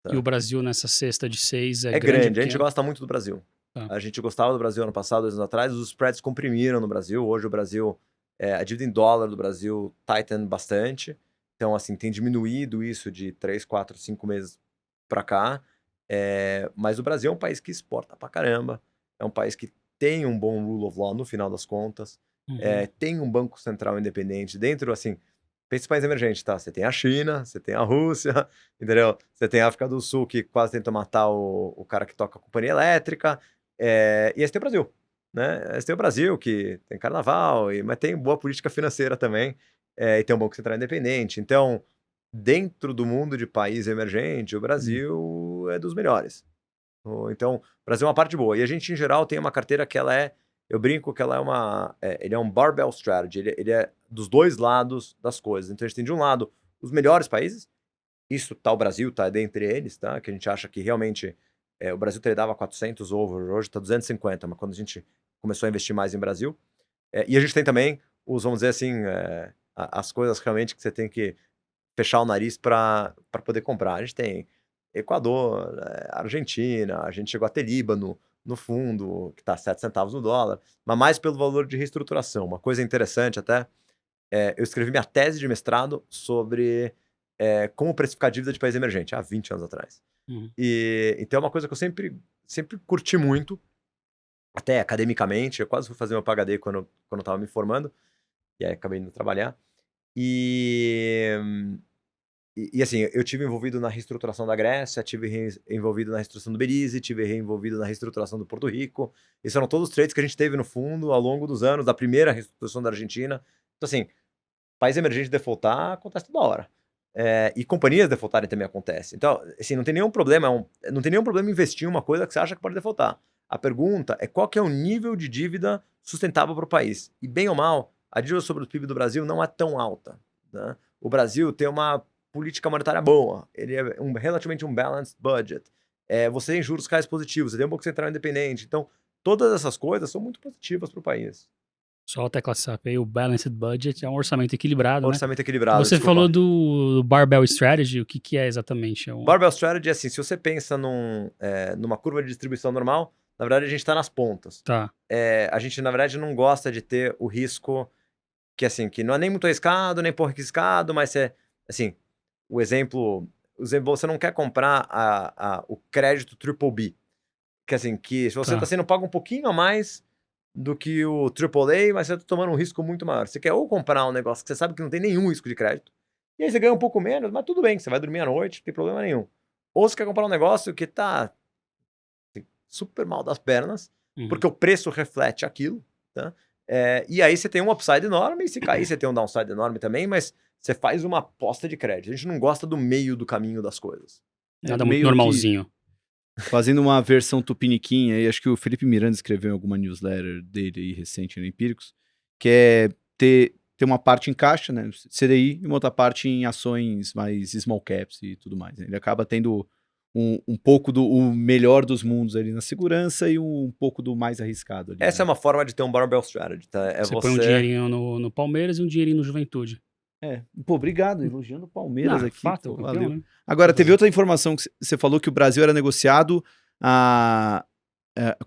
Tá? E o Brasil nessa cesta de 6 é grande. A gente gosta muito do Brasil. Tá. A gente gostava do Brasil ano passado, 2 anos atrás. Os spreads comprimiram no Brasil. Hoje o Brasil, a dívida em dólar do Brasil tighten bastante. Então, assim, tem diminuído isso de 3, 4, 5 meses para cá. Mas o Brasil é um país que exporta pra caramba. É um país que tem um bom rule of law no final das contas. Tem um banco central independente dentro, assim, pensa em país emergente, tá? Você tem a China, você tem a Rússia, entendeu? Você tem a África do Sul, que quase tenta matar o cara que toca a companhia elétrica, e esse tem o Brasil, né? Esse tem o Brasil, que tem carnaval, mas tem boa política financeira também, e tem um banco central independente. Então, dentro do mundo de país emergente, o Brasil é dos melhores. Então, o Brasil é uma parte boa. E a gente, em geral, tem uma carteira que eu brinco que ela ele é um barbell strategy, ele é dos dois lados das coisas. Então a gente tem de um lado os melhores países, isso tá o Brasil, tá dentre eles, tá? Que a gente acha que realmente o Brasil tradava 400 over, hoje tá 250, mas quando a gente começou a investir mais em Brasil. E a gente tem também vamos dizer assim, as coisas realmente que você tem que fechar o nariz para poder comprar. A gente tem Equador, Argentina, a gente chegou a ter Líbano, no fundo, que está 7 centavos no dólar, mas mais pelo valor de reestruturação. Uma coisa interessante até, eu escrevi minha tese de mestrado sobre como precificar dívida de país emergente, há 20 anos atrás. Então é uma coisa que eu sempre curti muito, até academicamente. Eu quase fui fazer meu PhD quando eu estava me formando, e aí acabei indo trabalhar. E assim, eu tive envolvido na reestruturação da Grécia, tive envolvido na reestruturação do Belize, tive envolvido na reestruturação do Porto Rico. Esses foram todos os trades que a gente teve no fundo ao longo dos anos, da primeira reestruturação da Argentina. Então assim, país emergente defaultar acontece toda hora. E companhias defaultarem também acontece. Então, assim, não tem nenhum problema investir em uma coisa que você acha que pode defaultar. A pergunta é qual que é o nível de dívida sustentável para o país. E bem ou mal, a dívida sobre o PIB do Brasil não é tão alta, né? O Brasil tem uma política monetária boa, ele é relativamente um balanced budget, você tem juros reais positivos, você tem um banco central independente, então todas essas coisas são muito positivas para o país. Só a tecla SAP aí, o balanced budget é um orçamento equilibrado, orçamento equilibrado. Você falou do barbell strategy, o que é exatamente? Barbell strategy é assim, se você pensa numa curva de distribuição normal, na verdade a gente está nas pontas. Tá. A gente, na verdade, não gosta de ter o risco que, assim, que não é nem muito arriscado, nem pouco arriscado, mas assim, o exemplo, você não quer comprar o crédito BBB, que assim, que se você está sendo pago um pouquinho a mais do que o AAA, mas você está tomando um risco muito maior. Você quer ou comprar um negócio que você sabe que não tem nenhum risco de crédito, e aí você ganha um pouco menos, mas tudo bem, você vai dormir à noite, não tem problema nenhum. Ou você quer comprar um negócio que está assim, super mal das pernas, porque o preço reflete aquilo, tá? E aí você tem um upside enorme, e se cair você tem um downside enorme também, mas você faz uma aposta de crédito. A gente não gosta do meio do caminho das coisas. Nada muito normalzinho. Fazendo uma versão tupiniquinha, aí acho que o Felipe Miranda escreveu em alguma newsletter dele aí recente no Empíricos, que é ter uma parte em caixa, né, CDI, e uma outra parte em ações mais small caps e tudo mais. Ele acaba tendo um pouco o melhor dos mundos ali na segurança e um pouco do mais arriscado ali. Essa é uma forma de ter um barbell strategy, tá? Você põe um dinheirinho no Palmeiras e um dinheirinho no Juventude. Pô, obrigado, elogiando o Palmeiras aqui. Fato, pô, valeu. né? Agora, teve outra informação que você falou que o Brasil era negociado a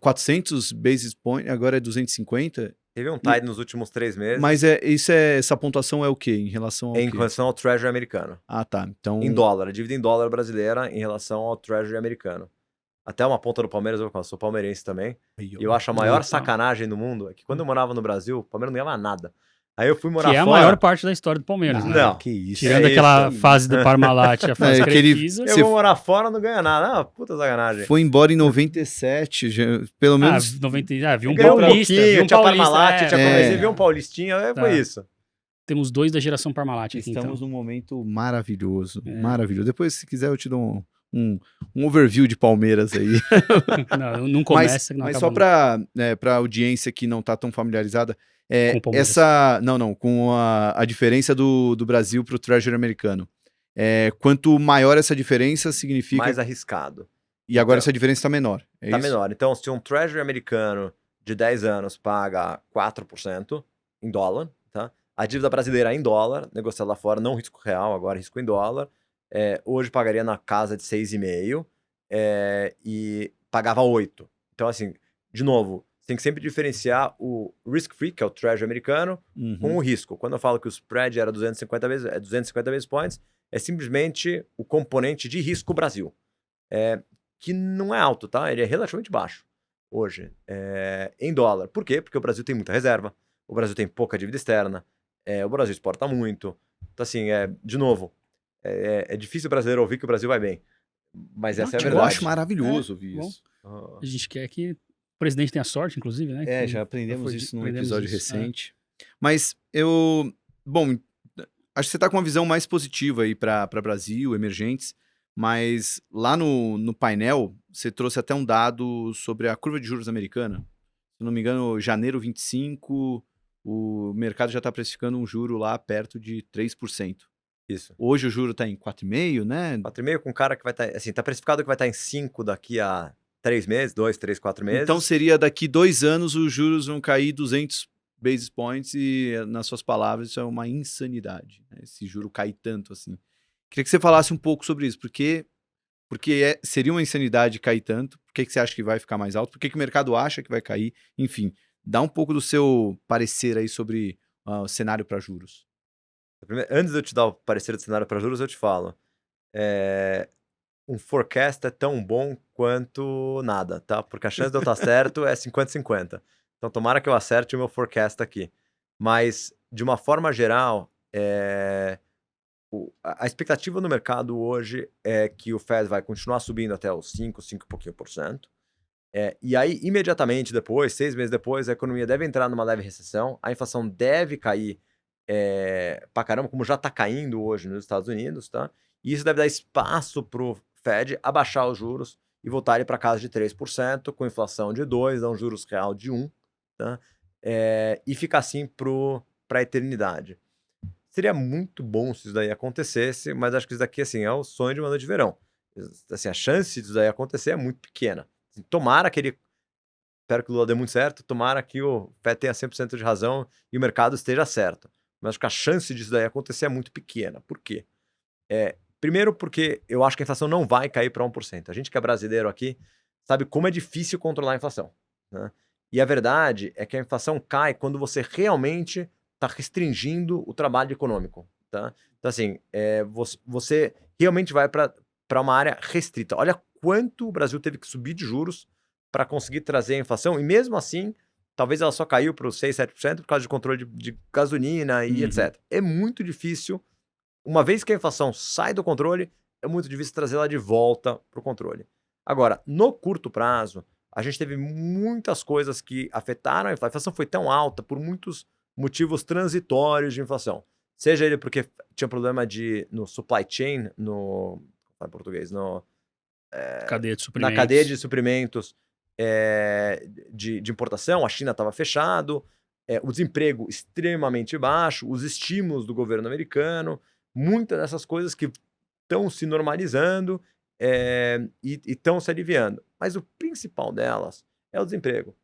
400 basis points, agora é 250. Teve um tide nos últimos 3 meses. Mas essa pontuação é o quê? Em relação ao em relação ao Treasury americano. Ah, tá. Então... Em dólar, a dívida em dólar brasileira em relação ao Treasury americano. Até uma ponta do Palmeiras, eu sou palmeirense também. E eu acho a maior sacanagem do mundo é que quando eu morava no Brasil, o Palmeiras não ganhava nada. Aí eu fui morar fora... Que é a maior parte da história do Palmeiras, né? Não, que isso. Tirando aquela fase do Parmalat, a fase Crefisa. Eu vou morar fora, não ganha nada. Puta sacanagem. Foi embora em 97, pelo menos... Viu um paulista, viu um tinha paulista. Parmalat, viu um paulistinha, foi isso. Temos 2 da geração Parmalat aqui, Estamos num momento maravilhoso, maravilhoso. Depois, se quiser, eu te dou um overview de Palmeiras aí. Não começa, não mas acaba só para audiência que não está tão familiarizada, com o Palmeiras. com a diferença do Brasil para o Treasury americano. Quanto maior essa diferença, significa... Mais arriscado. E agora essa diferença está menor, é Tá isso? menor. Então, se um Treasury americano de 10 anos paga 4% em dólar, tá? A dívida brasileira em dólar, negociada lá fora, não risco real, agora risco em dólar, hoje pagaria na casa de 6,5 e pagava 8. Então, assim, de novo, tem que sempre diferenciar o risk-free, que é o Treasury americano, com o risco. Quando eu falo que o spread era 250 basis points, é simplesmente o componente de risco Brasil. Que não é alto, tá? Ele é relativamente baixo hoje, em dólar. Por quê? Porque o Brasil tem muita reserva, o Brasil tem pouca dívida externa, o Brasil exporta muito. Então, assim, de novo, é difícil o brasileiro ouvir que o Brasil vai bem, mas essa é a verdade. Eu acho maravilhoso ouvir isso. A gente quer que o presidente tenha sorte, inclusive, né? Já aprendemos isso num episódio recente. É. Mas bom, acho que você está com uma visão mais positiva aí para Brasil, emergentes, mas lá no painel você trouxe até um dado sobre a curva de juros americana. Se não me engano, janeiro 25, o mercado já está precificando um juro lá perto de 3%. Isso. Hoje o juro está em 4,5, né? 4,5 com um cara que vai estar, assim, tá precificado que vai estar em 5 daqui a 3 meses, 2, 3, 4 meses. Então seria daqui 2 anos os juros vão cair 200 basis points e, nas suas palavras, isso é uma insanidade, né? Esse juro cair tanto assim. Queria que você falasse um pouco sobre isso, porque seria uma insanidade cair tanto, por que você acha que vai ficar mais alto, por que o mercado acha que vai cair, enfim, dá um pouco do seu parecer aí sobre o cenário para juros. Antes de eu te dar o parecer do cenário para juros, eu te falo, um forecast é tão bom quanto nada, tá? Porque a chance de eu estar certo é 50-50. Então, tomara que eu acerte o meu forecast aqui. Mas, de uma forma geral, a expectativa no mercado hoje é que o Fed vai continuar subindo até os 5 e pouquinho por cento. E aí, imediatamente depois, 6 meses depois, a economia deve entrar numa leve recessão, a inflação deve cair pra caramba, como já está caindo hoje nos Estados Unidos, tá? E isso deve dar espaço para o Fed abaixar os juros e voltar para casa de 3%, com inflação de 2%, dar um juros real de 1%, tá? E ficar assim para a eternidade. Seria muito bom se isso daí acontecesse, mas acho que isso daqui assim, é o sonho de uma noite de verão. Assim, a chance disso daí acontecer é muito pequena. Assim, tomara que espero que o Lula dê muito certo, tomara que o Fed tenha 100% de razão e o mercado esteja certo. Mas acho que a chance disso daí acontecer é muito pequena. Por quê? Primeiro porque eu acho que a inflação não vai cair para 1%. A gente que é brasileiro aqui sabe como é difícil controlar a inflação, né? E a verdade é que a inflação cai quando você realmente está restringindo o trabalho econômico, tá? Então, assim, você realmente vai para uma área restrita. Olha quanto o Brasil teve que subir de juros para conseguir trazer a inflação, e mesmo assim, talvez ela só caiu para os 6, 7% por causa de controle de gasolina e etc. É muito difícil, uma vez que a inflação sai do controle, é muito difícil trazê-la de volta para o controle. Agora, no curto prazo, a gente teve muitas coisas que afetaram a inflação. A inflação foi tão alta por muitos motivos transitórios de inflação. Seja ele porque tinha problema no supply chain, em português, cadeia de suprimentos. Na cadeia de suprimentos de importação, a China estava fechado, o desemprego extremamente baixo, os estímulos do governo americano, muitas dessas coisas que estão se normalizando e estão se aliviando. Mas o principal delas é o desemprego.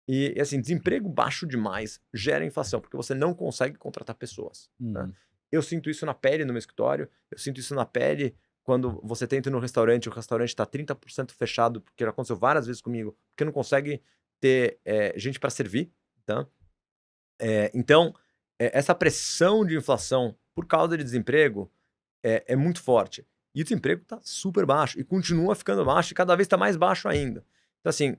E assim, desemprego baixo demais gera inflação, porque você não consegue contratar pessoas. Né? Eu sinto isso na pele no meu escritório, eu sinto isso na pele quando você tenta ir no restaurante, o restaurante está 30% fechado, porque já aconteceu várias vezes comigo, porque não consegue ter gente para servir. Tá? Então, essa pressão de inflação por causa de desemprego é muito forte. E o desemprego está super baixo, e continua ficando baixo, e cada vez está mais baixo ainda. Então, assim,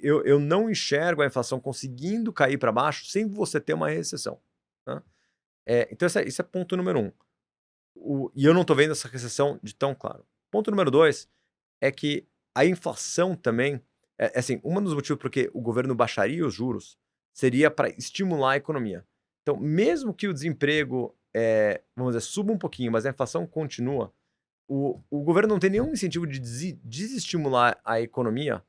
eu não enxergo a inflação conseguindo cair para baixo sem você ter uma recessão. Tá? Então, esse é ponto número 1. E eu não estou vendo essa recessão de tão claro. Ponto número 2 é que a inflação também, assim, um dos motivos por que o governo baixaria os juros seria para estimular a economia. Então, mesmo que o desemprego, vamos dizer, suba um pouquinho, mas a inflação continua, o governo não tem nenhum incentivo de desestimular a economia,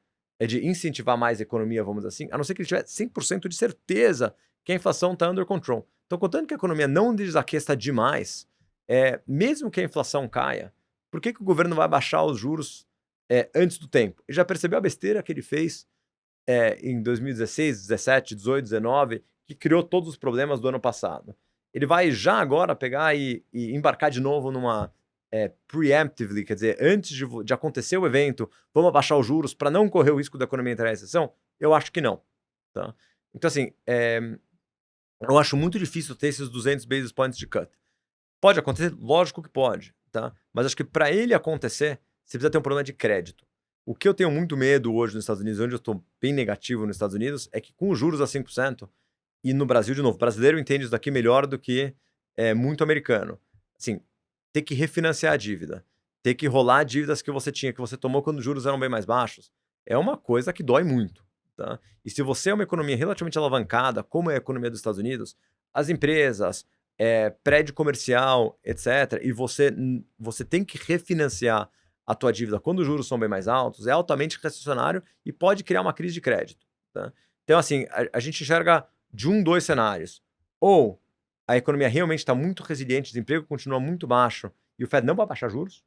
de incentivar mais a economia, vamos dizer assim, a não ser que ele tiver 100% de certeza que a inflação está under control. Então, contanto que a economia não desaqueça demais, mesmo que a inflação caia, por que o governo vai baixar os juros antes do tempo? Ele já percebeu a besteira que ele fez em 2016, 17, 18, 19, que criou todos os problemas do ano passado. Ele vai já agora pegar e embarcar de novo numa preemptively, quer dizer, antes de acontecer o evento, vamos abaixar os juros para não correr o risco da economia entrar em recessão? Eu acho que não. Tá? Então, assim, eu acho muito difícil ter esses 200 basis points de cut. Pode acontecer? Lógico que pode. Tá? Mas acho que para ele acontecer, você precisa ter um problema de crédito. O que eu tenho muito medo hoje nos Estados Unidos, onde eu estou bem negativo nos Estados Unidos, é que com os juros a 5%, e no Brasil, de novo, o brasileiro entende isso daqui melhor do que muito americano. Assim, ter que refinanciar a dívida, ter que rolar dívidas que você tinha, que você tomou quando os juros eram bem mais baixos, é uma coisa que dói muito. Tá? E se você é uma economia relativamente alavancada, como é a economia dos Estados Unidos, as empresas, prédio comercial, etc., e você tem que refinanciar a tua dívida quando os juros são bem mais altos, é altamente recessionário e pode criar uma crise de crédito. Tá? Então, assim, a gente enxerga de 2 cenários. Ou a economia realmente está muito resiliente, o desemprego continua muito baixo e o Fed não vai baixar juros,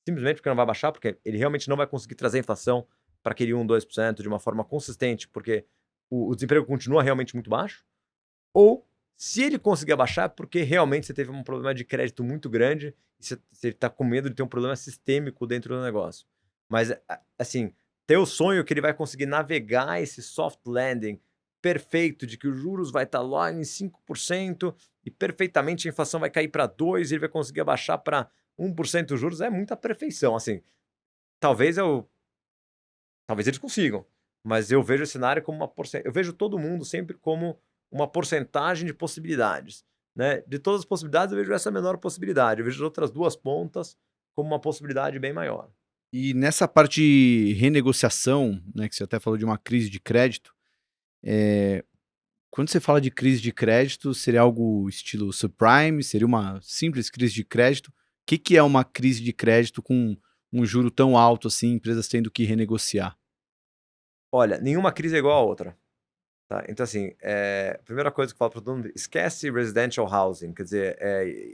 simplesmente porque não vai baixar, porque ele realmente não vai conseguir trazer a inflação para aquele 1, 2% de uma forma consistente, porque o desemprego continua realmente muito baixo. Ou, se ele conseguir abaixar, porque realmente você teve um problema de crédito muito grande e você está com medo de ter um problema sistêmico dentro do negócio. Mas, assim, ter o sonho que ele vai conseguir navegar esse soft landing perfeito, de que os juros vai estar lá em 5% e perfeitamente a inflação vai cair para 2% e ele vai conseguir abaixar para 1% os juros, é muita perfeição. Assim, talvez eles consigam, mas eu vejo o cenário como uma porcentagem. Eu vejo todo mundo sempre como uma porcentagem de possibilidades. Né? De todas as possibilidades, eu vejo essa menor possibilidade. Eu vejo as outras 2 pontas como uma possibilidade bem maior. E nessa parte de renegociação, né, que você até falou de uma crise de crédito, quando você fala de crise de crédito, seria algo estilo subprime? Seria uma simples crise de crédito? O que é uma crise de crédito com um juro tão alto assim, empresas tendo que renegociar? Olha, nenhuma crise é igual a outra. Tá? Então, assim, a primeira coisa que eu falo para todo mundo, esquece residential housing, quer dizer,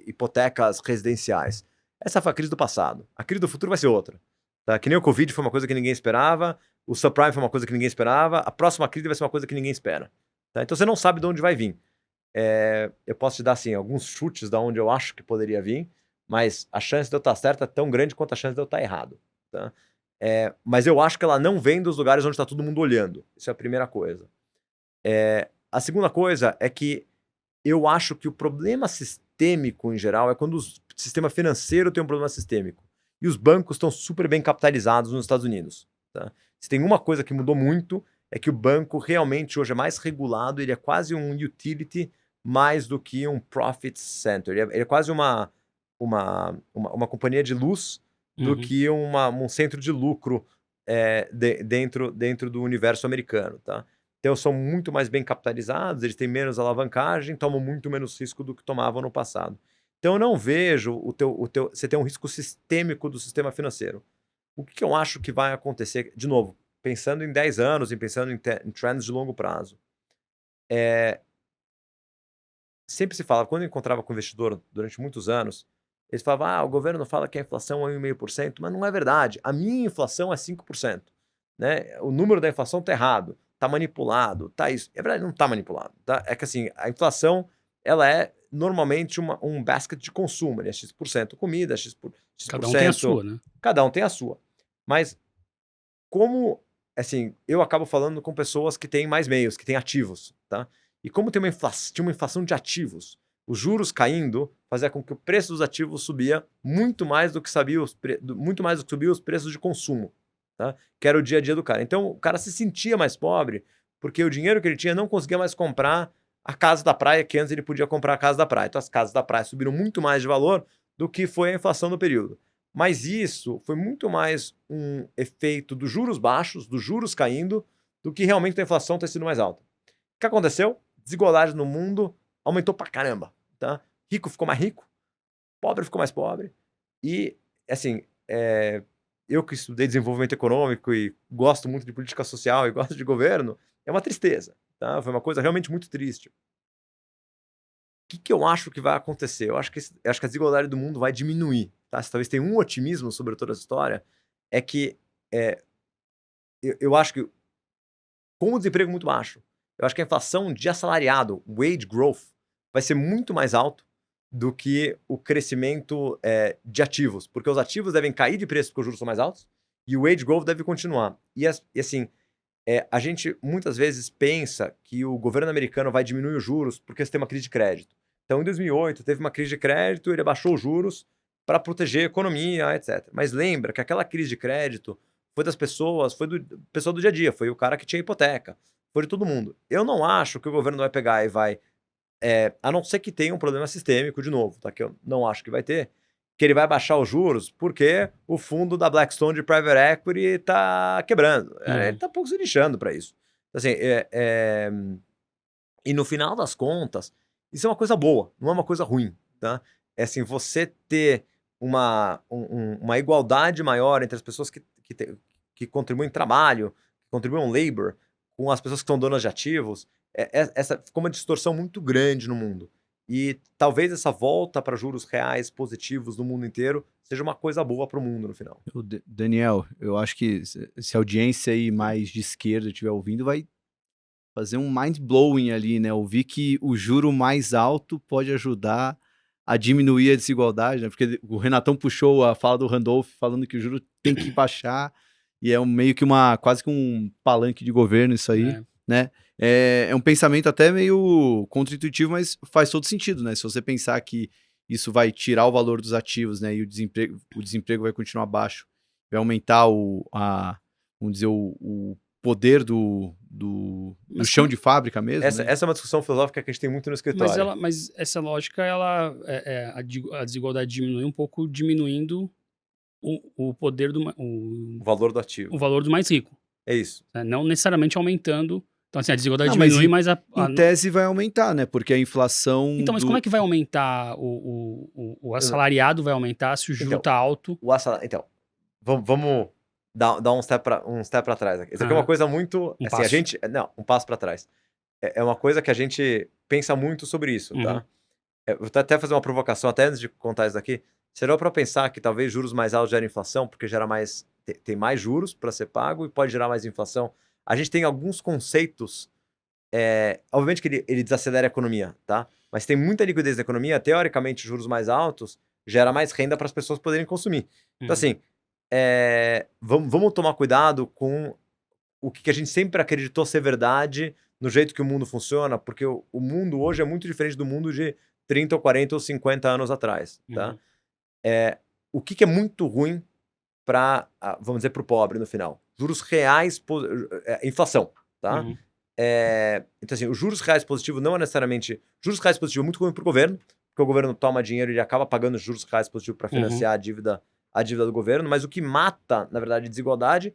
hipotecas residenciais. Essa foi a crise do passado. A crise do futuro vai ser outra. Tá? Que nem o Covid foi uma coisa que ninguém esperava, o subprime foi uma coisa que ninguém esperava, a próxima crise vai ser uma coisa que ninguém espera. Tá? Então, você não sabe de onde vai vir. Eu posso te dar, assim, alguns chutes de onde eu acho que poderia vir, mas a chance de eu estar certo é tão grande quanto a chance de eu estar errado. Tá? Mas eu acho que ela não vem dos lugares onde está todo mundo olhando. Isso é a primeira coisa. A segunda coisa é que eu acho que o problema sistêmico, em geral, é quando o sistema financeiro tem um problema sistêmico. E os bancos estão super bem capitalizados nos Estados Unidos. Tá? Se tem uma coisa que mudou muito, é que o banco realmente hoje é mais regulado, ele é quase um utility mais do que um profit center. Ele é quase uma companhia de luz do que um centro de lucro dentro do universo americano. Tá? Então, são muito mais bem capitalizados, eles têm menos alavancagem, tomam muito menos risco do que tomavam no passado. Então, eu não vejo você ter um risco sistêmico do sistema financeiro. O que eu acho que vai acontecer, de novo, pensando em 10 anos e pensando em trends de longo prazo. Sempre se fala, quando eu encontrava com investidor durante muitos anos, eles falavam, o governo fala que a inflação é 1,5%, mas não é verdade. A minha inflação é 5%. Né? O número da inflação está errado. Está manipulado, tá isso. É verdade, não está manipulado. Tá? É que assim, a inflação, ela é normalmente um basket de consumo. Ele é X% comida, X%. Cada um tem a sua, né? Cada um tem a sua. Mas como, assim, eu acabo falando com pessoas que têm mais meios, que têm ativos, tá? E como tinha uma inflação de ativos, os juros caindo fazia com que o preço dos ativos subia muito mais do que subia os preços de consumo. Tá? Que era o dia a dia do cara. Então, o cara se sentia mais pobre porque o dinheiro que ele tinha não conseguia mais comprar a casa da praia, que antes ele podia comprar a casa da praia. Então, as casas da praia subiram muito mais de valor do que foi a inflação no período. Mas isso foi muito mais um efeito dos juros baixos, dos juros caindo, do que realmente a inflação ter sido mais alta. O que aconteceu? Desigualdade no mundo aumentou pra caramba. Tá? Rico ficou mais rico, pobre ficou mais pobre. E assim, eu que estudei desenvolvimento econômico e gosto muito de política social e gosto de governo, é uma tristeza, tá? Foi uma coisa realmente muito triste. O que eu acho que vai acontecer? Eu acho que a desigualdade do mundo vai diminuir, tá? Se talvez tenha um otimismo sobre toda essa história, é que eu acho que com o desemprego muito baixo, eu acho que a inflação de assalariado, wage growth, vai ser muito mais alto do que o crescimento de ativos, porque os ativos devem cair de preço porque os juros são mais altos e o wage growth deve continuar. E assim, a gente muitas vezes pensa que o governo americano vai diminuir os juros porque você tem uma crise de crédito. Então, em 2008, teve uma crise de crédito, ele abaixou os juros para proteger a economia, etc. Mas lembra que aquela crise de crédito foi das pessoas, foi do pessoal do dia a dia, foi o cara que tinha hipoteca, foi de todo mundo. Eu não acho que o governo vai pegar e vai, a não ser que tenha um problema sistêmico de novo, tá? Que eu não acho que vai ter, que ele vai baixar os juros porque o fundo da Blackstone de Private Equity está quebrando. Ele está pouco se lixando para isso. Assim, e no final das contas, isso é uma coisa boa, não é uma coisa ruim, tá? É assim, você ter uma igualdade maior entre as pessoas que contribuem em trabalho, que contribuem labor, com as pessoas que são donas de ativos, essa ficou uma distorção muito grande no mundo. E talvez essa volta para juros reais positivos no mundo inteiro seja uma coisa boa para o mundo no final. Daniel, eu acho que se a audiência aí mais de esquerda estiver ouvindo, vai fazer um mind-blowing ali, né? Ouvir que o juro mais alto pode ajudar a diminuir a desigualdade, né? Porque o Renatão puxou a fala do Randolph falando que o juro tem que baixar e é meio que quase que um palanque de governo isso aí, né? É um pensamento até meio contra-intuitivo, mas faz todo sentido, né? Se você pensar que isso vai tirar o valor dos ativos, né? E o desemprego vai continuar baixo, vai aumentar vamos dizer, o poder do chão de fábrica mesmo. Essa é uma discussão filosófica que a gente tem muito no escritório. Mas essa lógica, a desigualdade diminui um pouco, diminuindo o poder o valor do ativo. O valor do mais rico. É isso. Não necessariamente aumentando. Então, assim, a desigualdade diminui, mas em tese vai aumentar, né? Porque a inflação... Então, mas como é que vai aumentar? O assalariado vai aumentar se o juro tá alto? Então, vamos dar um step para trás aqui. Isso aqui é uma coisa muito... Um assim, passo. Um passo para trás. É uma coisa que a gente pensa muito sobre isso, tá? Eu vou até fazer uma provocação, até antes de contar isso daqui. Será para pensar que talvez juros mais altos gerem inflação, porque tem mais juros para ser pago e pode gerar mais inflação. A gente tem alguns conceitos, obviamente que ele desacelera a economia, tá? Mas tem muita liquidez na economia, teoricamente juros mais altos gera mais renda para as pessoas poderem consumir. Então assim, vamos tomar cuidado com o que a gente sempre acreditou ser verdade no jeito que o mundo funciona, porque o mundo hoje é muito diferente do mundo de 30 ou 40 ou 50 anos atrás, tá? O que é muito ruim para, vamos dizer, para o pobre no final? Juros reais, inflação, tá? Então assim, os juros reais positivos não é necessariamente... Juros reais positivos é muito ruim para o governo, porque o governo toma dinheiro e ele acaba pagando juros reais positivos para financiar a dívida do governo, mas o que mata, na verdade, a desigualdade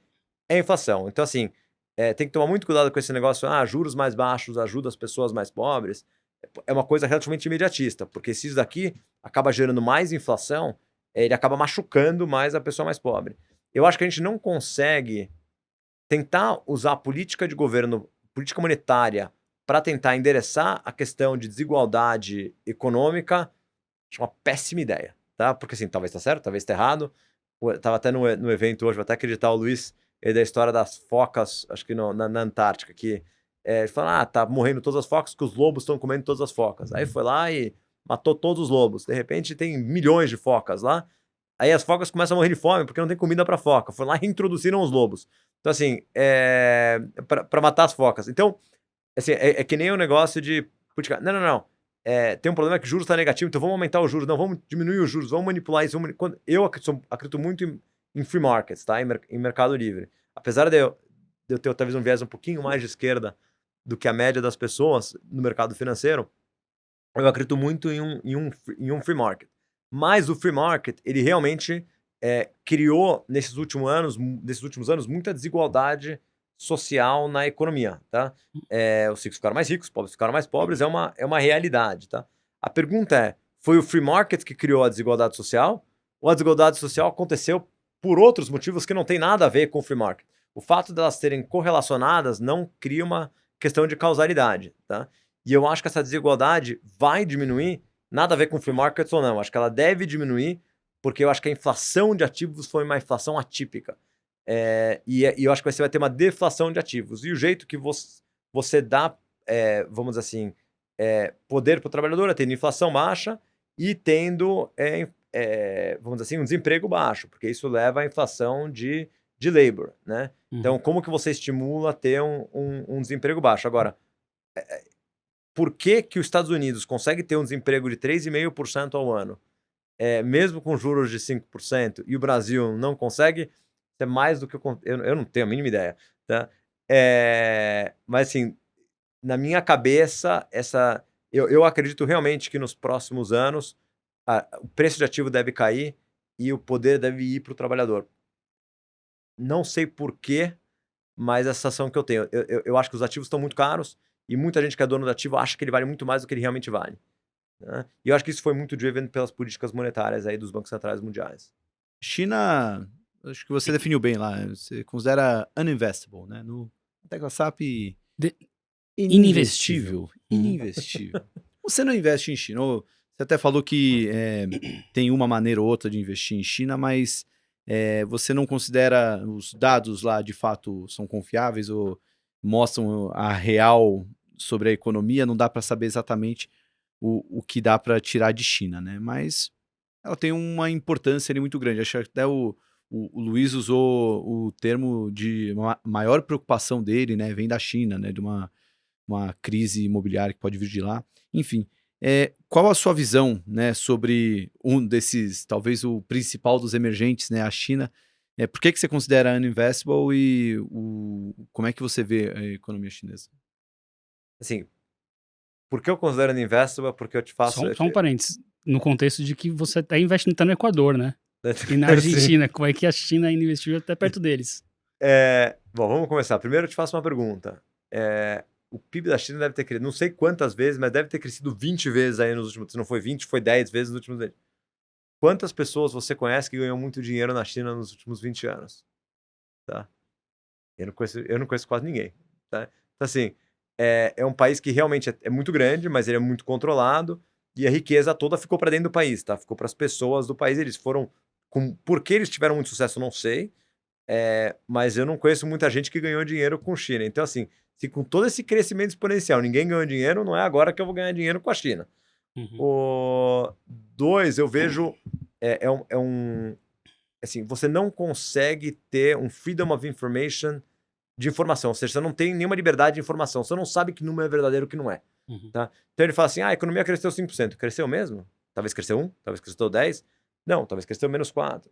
é a inflação. Então assim, tem que tomar muito cuidado com esse negócio, juros mais baixos ajudam as pessoas mais pobres. É uma coisa relativamente imediatista, porque se isso daqui acaba gerando mais inflação, ele acaba machucando mais a pessoa mais pobre. Eu acho que a gente não consegue tentar usar a política de governo, política monetária, para tentar endereçar a questão de desigualdade econômica. Acho uma péssima ideia, tá? Porque assim, talvez tá certo, talvez tá errado. Eu tava até no evento hoje, vou até acreditar o Luiz, da história das focas, acho que na Antártica, que ele falou, tá morrendo todas as focas, que os lobos estão comendo todas as focas. Aí foi lá e matou todos os lobos. De repente tem milhões de focas lá. Aí as focas começam a morrer de fome porque não tem comida para foca. Foi lá e reintroduziram os lobos. Então assim, para matar as focas. Então, assim, é que nem o negócio de política. Não. Tem um problema que o juros está negativo, então vamos aumentar os juros. Não, vamos diminuir os juros, vamos manipular isso. Eu acredito muito em free markets, tá? Em mercado livre. Apesar de eu ter talvez um viés um pouquinho mais de esquerda do que a média das pessoas no mercado financeiro, eu acredito muito em um free market. Mas o free market, ele realmente criou, nesses últimos anos, muita desigualdade social na economia, tá? Os ricos ficaram mais ricos, os pobres ficaram mais pobres, é uma realidade, tá? A pergunta foi o free market que criou a desigualdade social ou a desigualdade social aconteceu por outros motivos que não tem nada a ver com o free market. O fato delas serem correlacionadas não cria uma questão de causalidade, tá? E eu acho que essa desigualdade vai diminuir, nada a ver com free markets ou não. Acho que ela deve diminuir, porque eu acho que a inflação de ativos foi uma inflação atípica. E eu acho que você vai ter uma deflação de ativos. E o jeito que você dá, vamos dizer assim, poder para o trabalhador é tendo inflação baixa e tendo, vamos dizer assim, um desemprego baixo, porque isso leva à inflação de labor, né? Então, como que você estimula a ter um desemprego baixo? Agora, por que que os Estados Unidos consegue ter um desemprego de 3,5% ao ano, mesmo com juros de 5%, e o Brasil não consegue? É mais do que eu não tenho a mínima ideia, tá? Mas assim, na minha cabeça, eu acredito realmente que nos próximos anos o preço de ativo deve cair e o poder deve ir para o trabalhador. Não sei por quê, mas essa sensação que eu tenho. Eu acho que os ativos estão muito caros e muita gente que é dono do ativo acha que ele vale muito mais do que ele realmente vale, né? E eu acho que isso foi muito driven pelas políticas monetárias aí dos bancos centrais mundiais. China, acho que você definiu bem lá, você considera uninvestable, né? No tecla SAP, ininvestível. Ininvestível. Você não investe em China. Você até falou que tem uma maneira ou outra de investir em China, mas você não considera os dados lá de fato são confiáveis ou mostram a real sobre a economia? Não dá para saber exatamente o que dá para tirar de China, né? Mas ela tem uma importância ali muito grande. Acho que até o Luiz usou o termo de maior preocupação dele, né? Vem da China, né? De uma crise imobiliária que pode vir de lá. Enfim, qual a sua visão, né, sobre um desses, talvez o principal dos emergentes, né, a China? Por que você considera uninvestable e como é que você vê a economia chinesa? Assim, por que eu considero uninvestable? Porque eu te faço... Só um parênteses, no contexto de que você está investindo no Equador, né? E na Argentina, como é que a China é investível até perto deles? Bom, vamos começar. Primeiro eu te faço uma pergunta. O PIB da China deve ter crescido, não sei quantas vezes, mas deve ter crescido 20 vezes aí nos últimos... Se não foi 20, foi 10 vezes nos últimos anos. Quantas pessoas você conhece que ganhou muito dinheiro na China nos últimos 20 anos? Tá? Eu não conheço quase ninguém. Tá? Então, assim, é um país que realmente é muito grande, mas ele é muito controlado e a riqueza toda ficou para dentro do país, tá? Ficou para as pessoas do país. Eles foram... Por que eles tiveram muito sucesso, não sei. Mas eu não conheço muita gente que ganhou dinheiro com China. Então, assim, se com todo esse crescimento exponencial ninguém ganhou dinheiro, não é agora que eu vou ganhar dinheiro com a China. Dois, eu vejo... assim, você não consegue ter um freedom of information de informação. Ou seja, você não tem nenhuma liberdade de informação. Você não sabe que número é verdadeiro e que não é. Tá? Então ele fala assim, a economia cresceu 5%. Cresceu mesmo? Talvez cresceu 1, talvez cresceu 10. Não, talvez cresceu menos 4.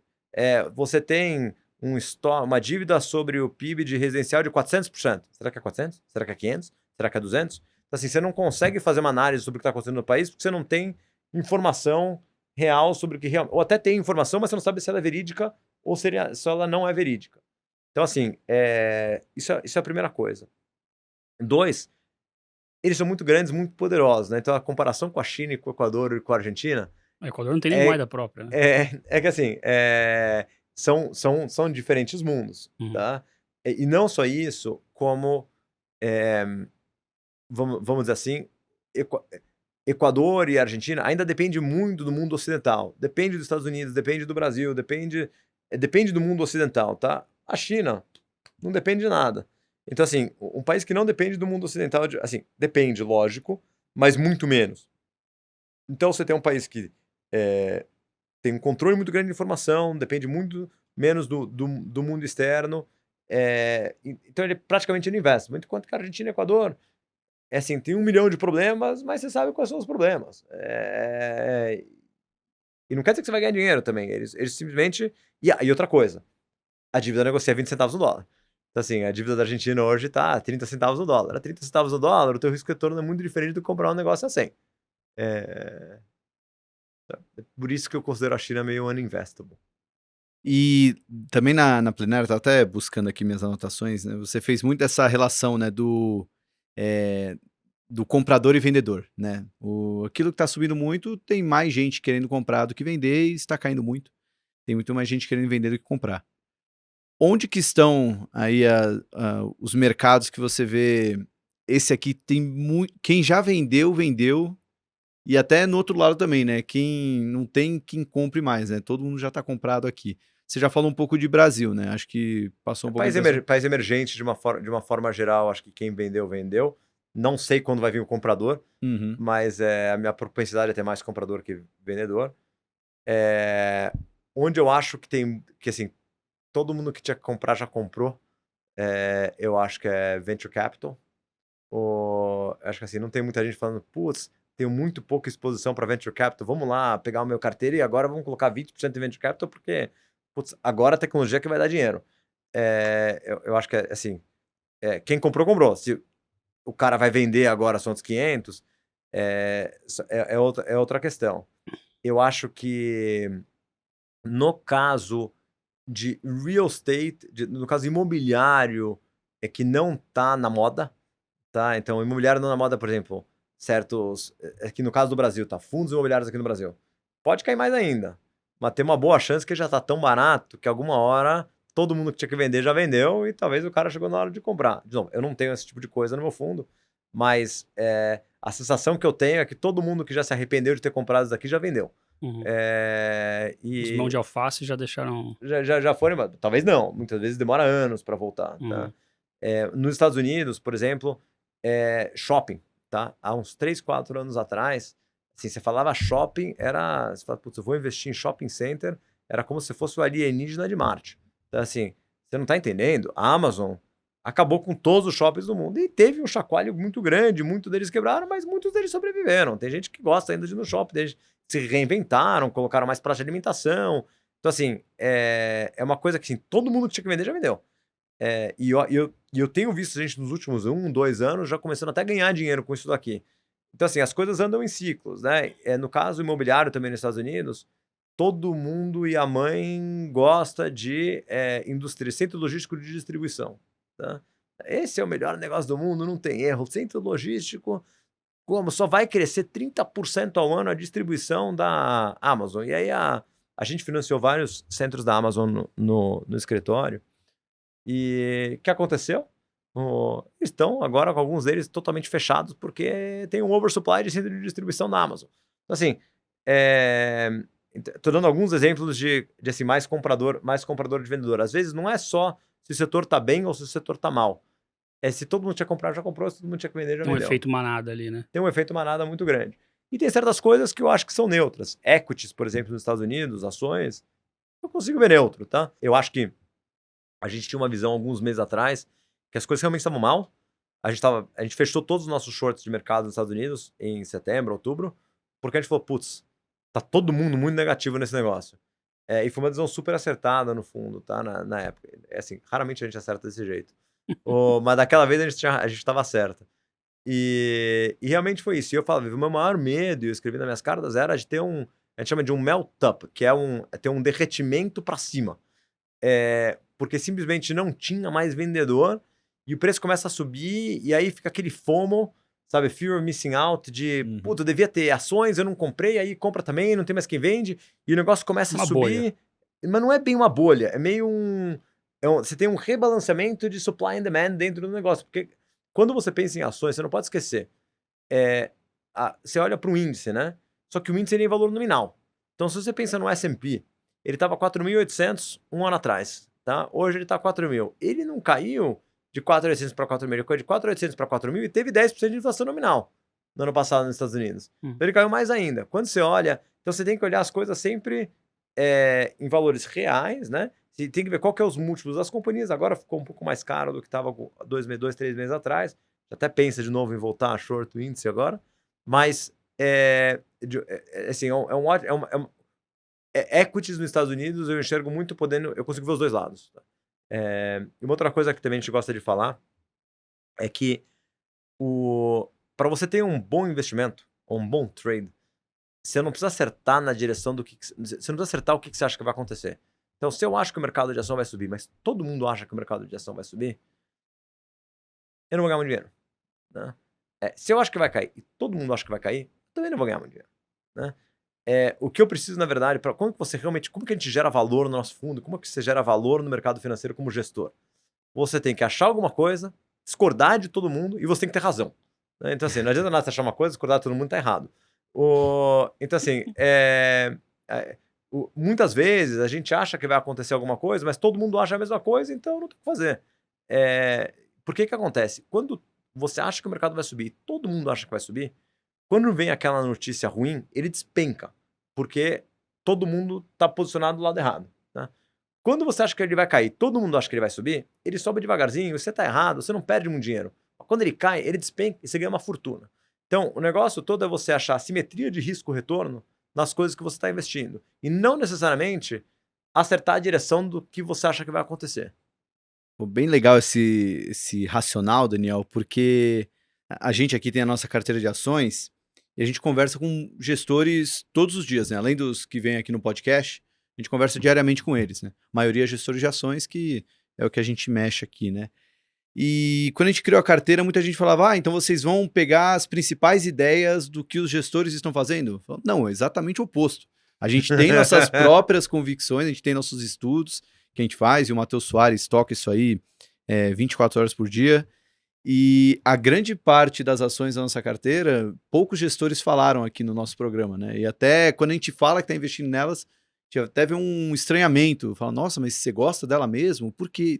Você tem uma dívida sobre o PIB de residencial de 400%. Será que é 400? Será que é 500? Será que é 200? Então, assim, você não consegue fazer uma análise sobre o que está acontecendo no país porque você não tem informação real sobre o que realmente... Ou até tem informação, mas você não sabe se ela é verídica ou se ela não é verídica. Então, assim, isso é a primeira coisa. 2, eles são muito grandes, muito poderosos, né? Então, a comparação com a China e com o Equador e com a Argentina... O Equador não tem nem moeda própria, né? Que, assim, são diferentes mundos, tá? E não só isso, como, vamos dizer assim, Equador e Argentina ainda depende muito do mundo ocidental. Depende dos Estados Unidos, depende do Brasil, depende do mundo ocidental, tá? A China não depende de nada. Então, assim, um país que não depende do mundo ocidental, assim, depende, lógico, mas muito menos. Então, você tem um país que tem um controle muito grande de informação, depende muito menos do mundo externo, então ele praticamente não investe. Enquanto que a Argentina e o Equador, assim, tem 1 milhão de problemas, mas você sabe quais são os problemas. E não quer dizer que você vai ganhar dinheiro também, eles simplesmente... E outra coisa, a dívida negocia 20 centavos no dólar. Então, assim, a dívida da Argentina hoje tá a 30 centavos no dólar. A 30 centavos no dólar, o teu risco de retorno é muito diferente do que comprar um negócio a 100. Por isso que eu considero a China meio uninvestable. E também na plenária, eu estava até buscando aqui minhas anotações, né? Você fez muito essa relação, né, do comprador e vendedor, né? Aquilo que está subindo muito, tem mais gente querendo comprar do que vender e está caindo muito. Tem muito mais gente querendo vender do que comprar. Onde que estão aí os mercados que você vê? Esse aqui tem muito... Quem já vendeu, vendeu. E até no outro lado também, né? Quem não tem, quem compre mais, né? Todo mundo já está comprado aqui. Você já falou um pouco de Brasil, né? Acho que passou um pouco... País emergente, de uma forma geral, acho que quem vendeu, vendeu. Não sei quando vai vir o comprador, mas a minha propensidade é ter mais comprador que vendedor. Onde eu acho que assim, todo mundo que tinha que comprar já comprou, eu acho que é Venture Capital. Acho que assim, não tem muita gente falando, putz, tenho muito pouca exposição para Venture Capital, vamos lá pegar o meu carteira e agora vamos colocar 20% em Venture Capital porque, putz, agora a tecnologia que vai dar dinheiro. Eu acho que, assim, quem comprou, comprou. Se o cara vai vender agora são outros 500, é outra questão. Eu acho que no caso de real estate, no caso imobiliário, que não está na moda, tá? Então, imobiliário não na moda, por exemplo, certos... Aqui no caso do Brasil, tá? Fundos imobiliários aqui no Brasil. Pode cair mais ainda, mas tem uma boa chance que já tá tão barato que alguma hora todo mundo que tinha que vender já vendeu e talvez o cara chegou na hora de comprar. De novo, eu não tenho esse tipo de coisa no meu fundo, mas a sensação que eu tenho é que todo mundo que já se arrependeu de ter comprado isso daqui já vendeu. Os mãos de alface já deixaram... Já foram, talvez não. Muitas vezes demora anos para voltar. Tá? Nos Estados Unidos, por exemplo, shopping. Tá? Há uns 3, 4 anos atrás, assim, você falava shopping, você falava, putz, eu vou investir em shopping center, era como se fosse o alienígena de Marte. Então, assim, você não está entendendo? A Amazon acabou com todos os shoppings do mundo e teve um chacoalho muito grande, muitos deles quebraram, mas muitos deles sobreviveram. Tem gente que gosta ainda de ir no shopping, eles se reinventaram, colocaram mais praça de alimentação. Então, assim, é uma coisa que assim, todo mundo que tinha que vender já vendeu. E eu tenho visto a gente nos últimos 1, 2 anos já começando até a ganhar dinheiro com isso daqui. Então, assim, as coisas andam em ciclos, né? No caso imobiliário também nos Estados Unidos, todo mundo e a mãe gosta de indústria, centro logístico de distribuição. Tá? Esse é o melhor negócio do mundo, não tem erro. Centro logístico, como só vai crescer 30% ao ano a distribuição da Amazon. E aí a gente financiou vários centros da Amazon no escritório. E o que aconteceu? Estão agora com alguns deles totalmente fechados porque tem um oversupply de centro de distribuição da Amazon. Então, assim, estou dando alguns exemplos de assim, mais comprador de vendedor. Às vezes não é só se o setor está bem ou se o setor está mal. Se todo mundo tinha comprado, já comprou. Se todo mundo tinha que vender, já vendeu. Tem um efeito manada ali, né? Tem um efeito manada muito grande. E tem certas coisas que eu acho que são neutras. Equities, por exemplo, nos Estados Unidos, ações, eu consigo ver neutro, tá? Eu acho que a gente tinha uma visão alguns meses atrás que as coisas realmente estavam mal. A gente fechou todos os nossos shorts de mercado nos Estados Unidos em setembro, outubro, porque a gente falou, putz, tá todo mundo muito negativo nesse negócio. E foi uma decisão super acertada no fundo, tá? Na época. Assim, raramente a gente acerta desse jeito. Mas daquela vez a gente estava certo. E realmente foi isso. E eu falava, o meu maior medo, e eu escrevi nas minhas cartas, era de ter a gente chama de um melt-up, que é ter um derretimento para cima. Porque simplesmente não tinha mais vendedor e o preço começa a subir e aí fica aquele FOMO, sabe? Fear of missing out, de, puta, eu devia ter ações, eu não comprei, aí compra também, não tem mais quem vende, e o negócio começa a subir. Bolha. Mas não é bem uma bolha, é meio você tem um rebalanceamento de supply and demand dentro do negócio, porque quando você pensa em ações, você não pode esquecer, você olha para um índice, né? Só que o índice tem valor nominal. Então, se você pensa no S&P, ele estava 4.800 um ano atrás, tá? Hoje ele está 4.000. Ele não caiu de 4.800 para 4.000, ele caiu de 4.800 para 4.000 e teve 10% de inflação nominal no ano passado nos Estados Unidos. Então ele caiu mais ainda. Quando você olha, então você tem que olhar as coisas sempre em valores reais, né? Você tem que ver qual que é os múltiplos das companhias. Agora ficou um pouco mais caro do que estava 2, 3 meses atrás. Até pensa de novo em voltar a short o índice agora. Mas, assim, equities nos Estados Unidos eu enxergo muito podendo... Eu consigo ver os dois lados. Tá? E uma outra coisa que também a gente gosta de falar é que para você ter um bom investimento, ou um bom trade, você não precisa acertar na direção do que... Você não precisa acertar o que você acha que vai acontecer. Então, se eu acho que o mercado de ação vai subir, mas todo mundo acha que o mercado de ação vai subir, eu não vou ganhar muito dinheiro. Né? Se eu acho que vai cair e todo mundo acha que vai cair, eu também não vou ganhar muito dinheiro. Né? o que eu preciso, na verdade, para como que a gente gera valor no nosso fundo, como que você gera valor no mercado financeiro como gestor? Você tem que achar alguma coisa, discordar de todo mundo e você tem que ter razão. Né? Então, assim, não adianta nada você achar uma coisa, discordar de todo mundo tá errado. Então, assim, muitas vezes a gente acha que vai acontecer alguma coisa, mas todo mundo acha a mesma coisa, então não tem o que fazer. Por que acontece? Quando você acha que o mercado vai subir, todo mundo acha que vai subir, quando vem aquela notícia ruim, ele despenca, porque todo mundo está posicionado do lado errado. Tá? Quando você acha que ele vai cair, todo mundo acha que ele vai subir, ele sobe devagarzinho, você está errado, você não perde muito dinheiro. Quando ele cai, ele despenca e você ganha uma fortuna. Então, o negócio todo é você achar a simetria de risco-retorno nas coisas que você está investindo. E não necessariamente acertar a direção do que você acha que vai acontecer. Bem legal esse racional, Daniel, porque a gente aqui tem a nossa carteira de ações e a gente conversa com gestores todos os dias, né? Além dos que vêm aqui no podcast, a gente conversa diariamente com eles, né? A maioria é gestores de ações, que é o que a gente mexe aqui, né? E quando a gente criou a carteira, muita gente falava, então vocês vão pegar as principais ideias do que os gestores estão fazendo? Não, é exatamente o oposto. A gente tem nossas próprias convicções, a gente tem nossos estudos que a gente faz, e o Matheus Soares toca isso aí 24 horas por dia. E a grande parte das ações da nossa carteira, poucos gestores falaram aqui no nosso programa, né? E até quando a gente fala que está investindo nelas, teve um estranhamento. Fala, nossa, mas você gosta dela mesmo? Por quê?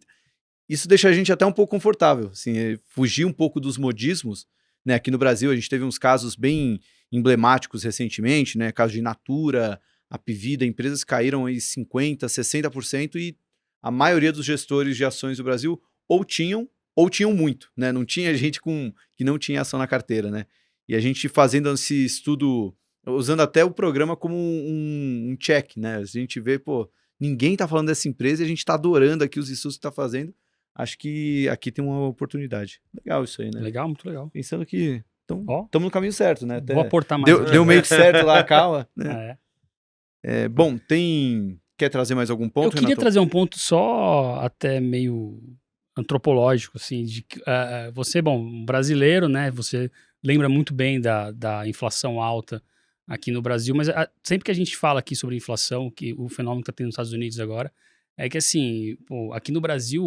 Isso deixa a gente até um pouco confortável, assim, fugir um pouco dos modismos, né? Aqui no Brasil a gente teve uns casos bem emblemáticos recentemente, né? Caso de Natura, Apivida, empresas caíram aí 50%, 60% e a maioria dos gestores de ações do Brasil ou tinham muito, né? Não tinha gente que não tinha ação na carteira, né? E a gente fazendo esse estudo, usando até o programa como um check, né? A gente vê, ninguém tá falando dessa empresa e a gente tá adorando aqui os estudos que tá fazendo. Acho que aqui tem uma oportunidade. Legal isso aí, né? Legal, muito legal. Pensando que estamos no caminho certo, né? Vou aportar mais. Deu meio que certo lá a cala, né? Bom, quer trazer mais algum ponto, Eu queria trazer um ponto só até meio antropológico, assim, de você, brasileiro, né? Você lembra muito bem da inflação alta aqui no Brasil, mas sempre que a gente fala aqui sobre inflação, que o fenômeno que está tendo nos Estados Unidos agora, é que assim, aqui no Brasil,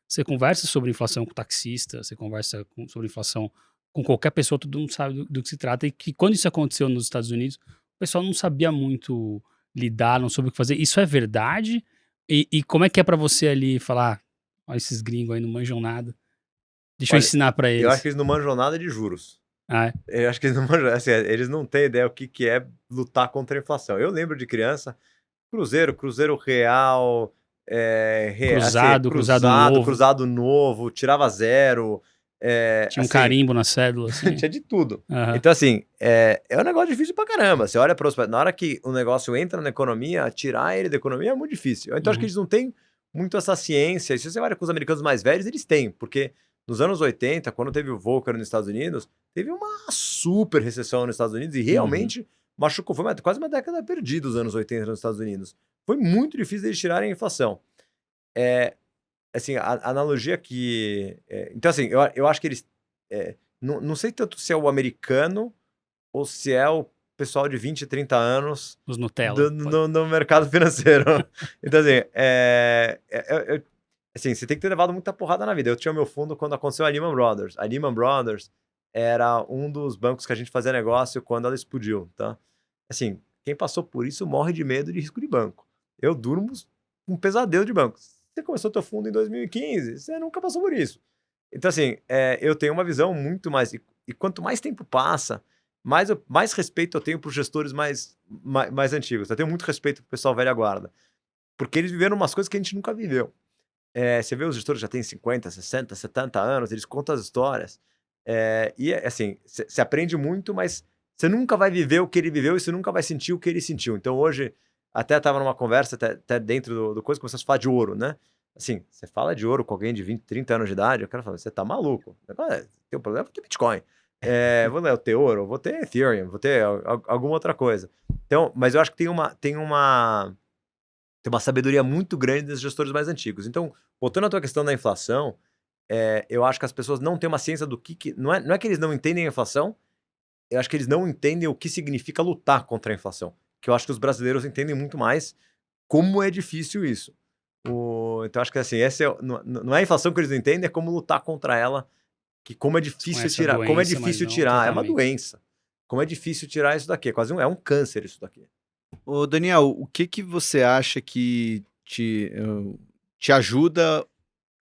você conversa sobre inflação com o taxista, você conversa sobre inflação com qualquer pessoa, todo mundo sabe do que se trata, e que quando isso aconteceu nos Estados Unidos, o pessoal não sabia muito lidar, não soube o que fazer. Isso é verdade? E como é que é pra você ali falar, olha esses gringos aí, não manjam nada, deixa eu ensinar pra eles. Eu acho que eles não manjam nada de juros. É? Eu acho que eles não manjam, assim, eles não têm ideia o que é lutar contra a inflação. Eu lembro de criança, Cruzeiro Real, cruzado novo, tirava zero. Tinha um carimbo na cédula, assim. Tinha de tudo. Uhum. Então, assim, é um negócio difícil pra caramba. Você olha na hora que o negócio entra na economia, tirar ele da economia é muito difícil. Então, acho que eles não têm muito essa ciência. E se você olha com os americanos mais velhos, eles têm. Porque nos anos 80, quando teve o Volcker nos Estados Unidos, teve uma super recessão nos Estados Unidos e realmente machucou. Foi quase uma década perdida os anos 80 nos Estados Unidos. Foi muito difícil eles tirarem a inflação. Assim, a analogia que... então, assim, eu acho que eles... não sei tanto se é o americano ou se é o pessoal de 20, 30 anos... Os Nutella. No mercado financeiro. Então, assim, assim, você tem que ter levado muita porrada na vida. Eu tinha meu fundo quando aconteceu a Lehman Brothers. A Lehman Brothers era um dos bancos que a gente fazia negócio quando ela explodiu, tá? Assim, quem passou por isso morre de medo de risco de banco. Eu durmo um pesadelo de banco. Você começou teu fundo em 2015, você nunca passou por isso. Então, assim, eu tenho uma visão muito mais... E quanto mais tempo passa, mais respeito eu tenho para os gestores mais antigos. Eu tenho muito respeito para o pessoal velha guarda. Porque eles viveram umas coisas que a gente nunca viveu. Você vê os gestores já têm 50, 60, 70 anos, eles contam as histórias. E, assim, você aprende muito, mas você nunca vai viver o que ele viveu e você nunca vai sentir o que ele sentiu. Então, hoje, até estava numa conversa, até dentro do coisa, começou a falar de ouro, né? Assim, você fala de ouro com alguém de 20, 30 anos de idade, o cara fala, você tá maluco. Tem um problema, vou ter Bitcoin. Vou ter ouro, vou ter Ethereum, vou ter alguma outra coisa. Então, mas eu acho que tem uma sabedoria muito grande dos gestores mais antigos. Então, voltando à tua questão da inflação, eu acho que as pessoas não têm uma ciência do que... Não é que eles não entendem a inflação, eu acho que eles não entendem o que significa lutar contra a inflação. Que eu acho que os brasileiros entendem muito mais como é difícil isso. Então, acho que assim, não é a inflação que eles não entendem, é como lutar contra ela, que como é difícil tirar. Doença, como é difícil tirar, é uma doença. Como é difícil tirar isso daqui, é um câncer isso daqui. Ô, Daniel, o que você acha que te ajuda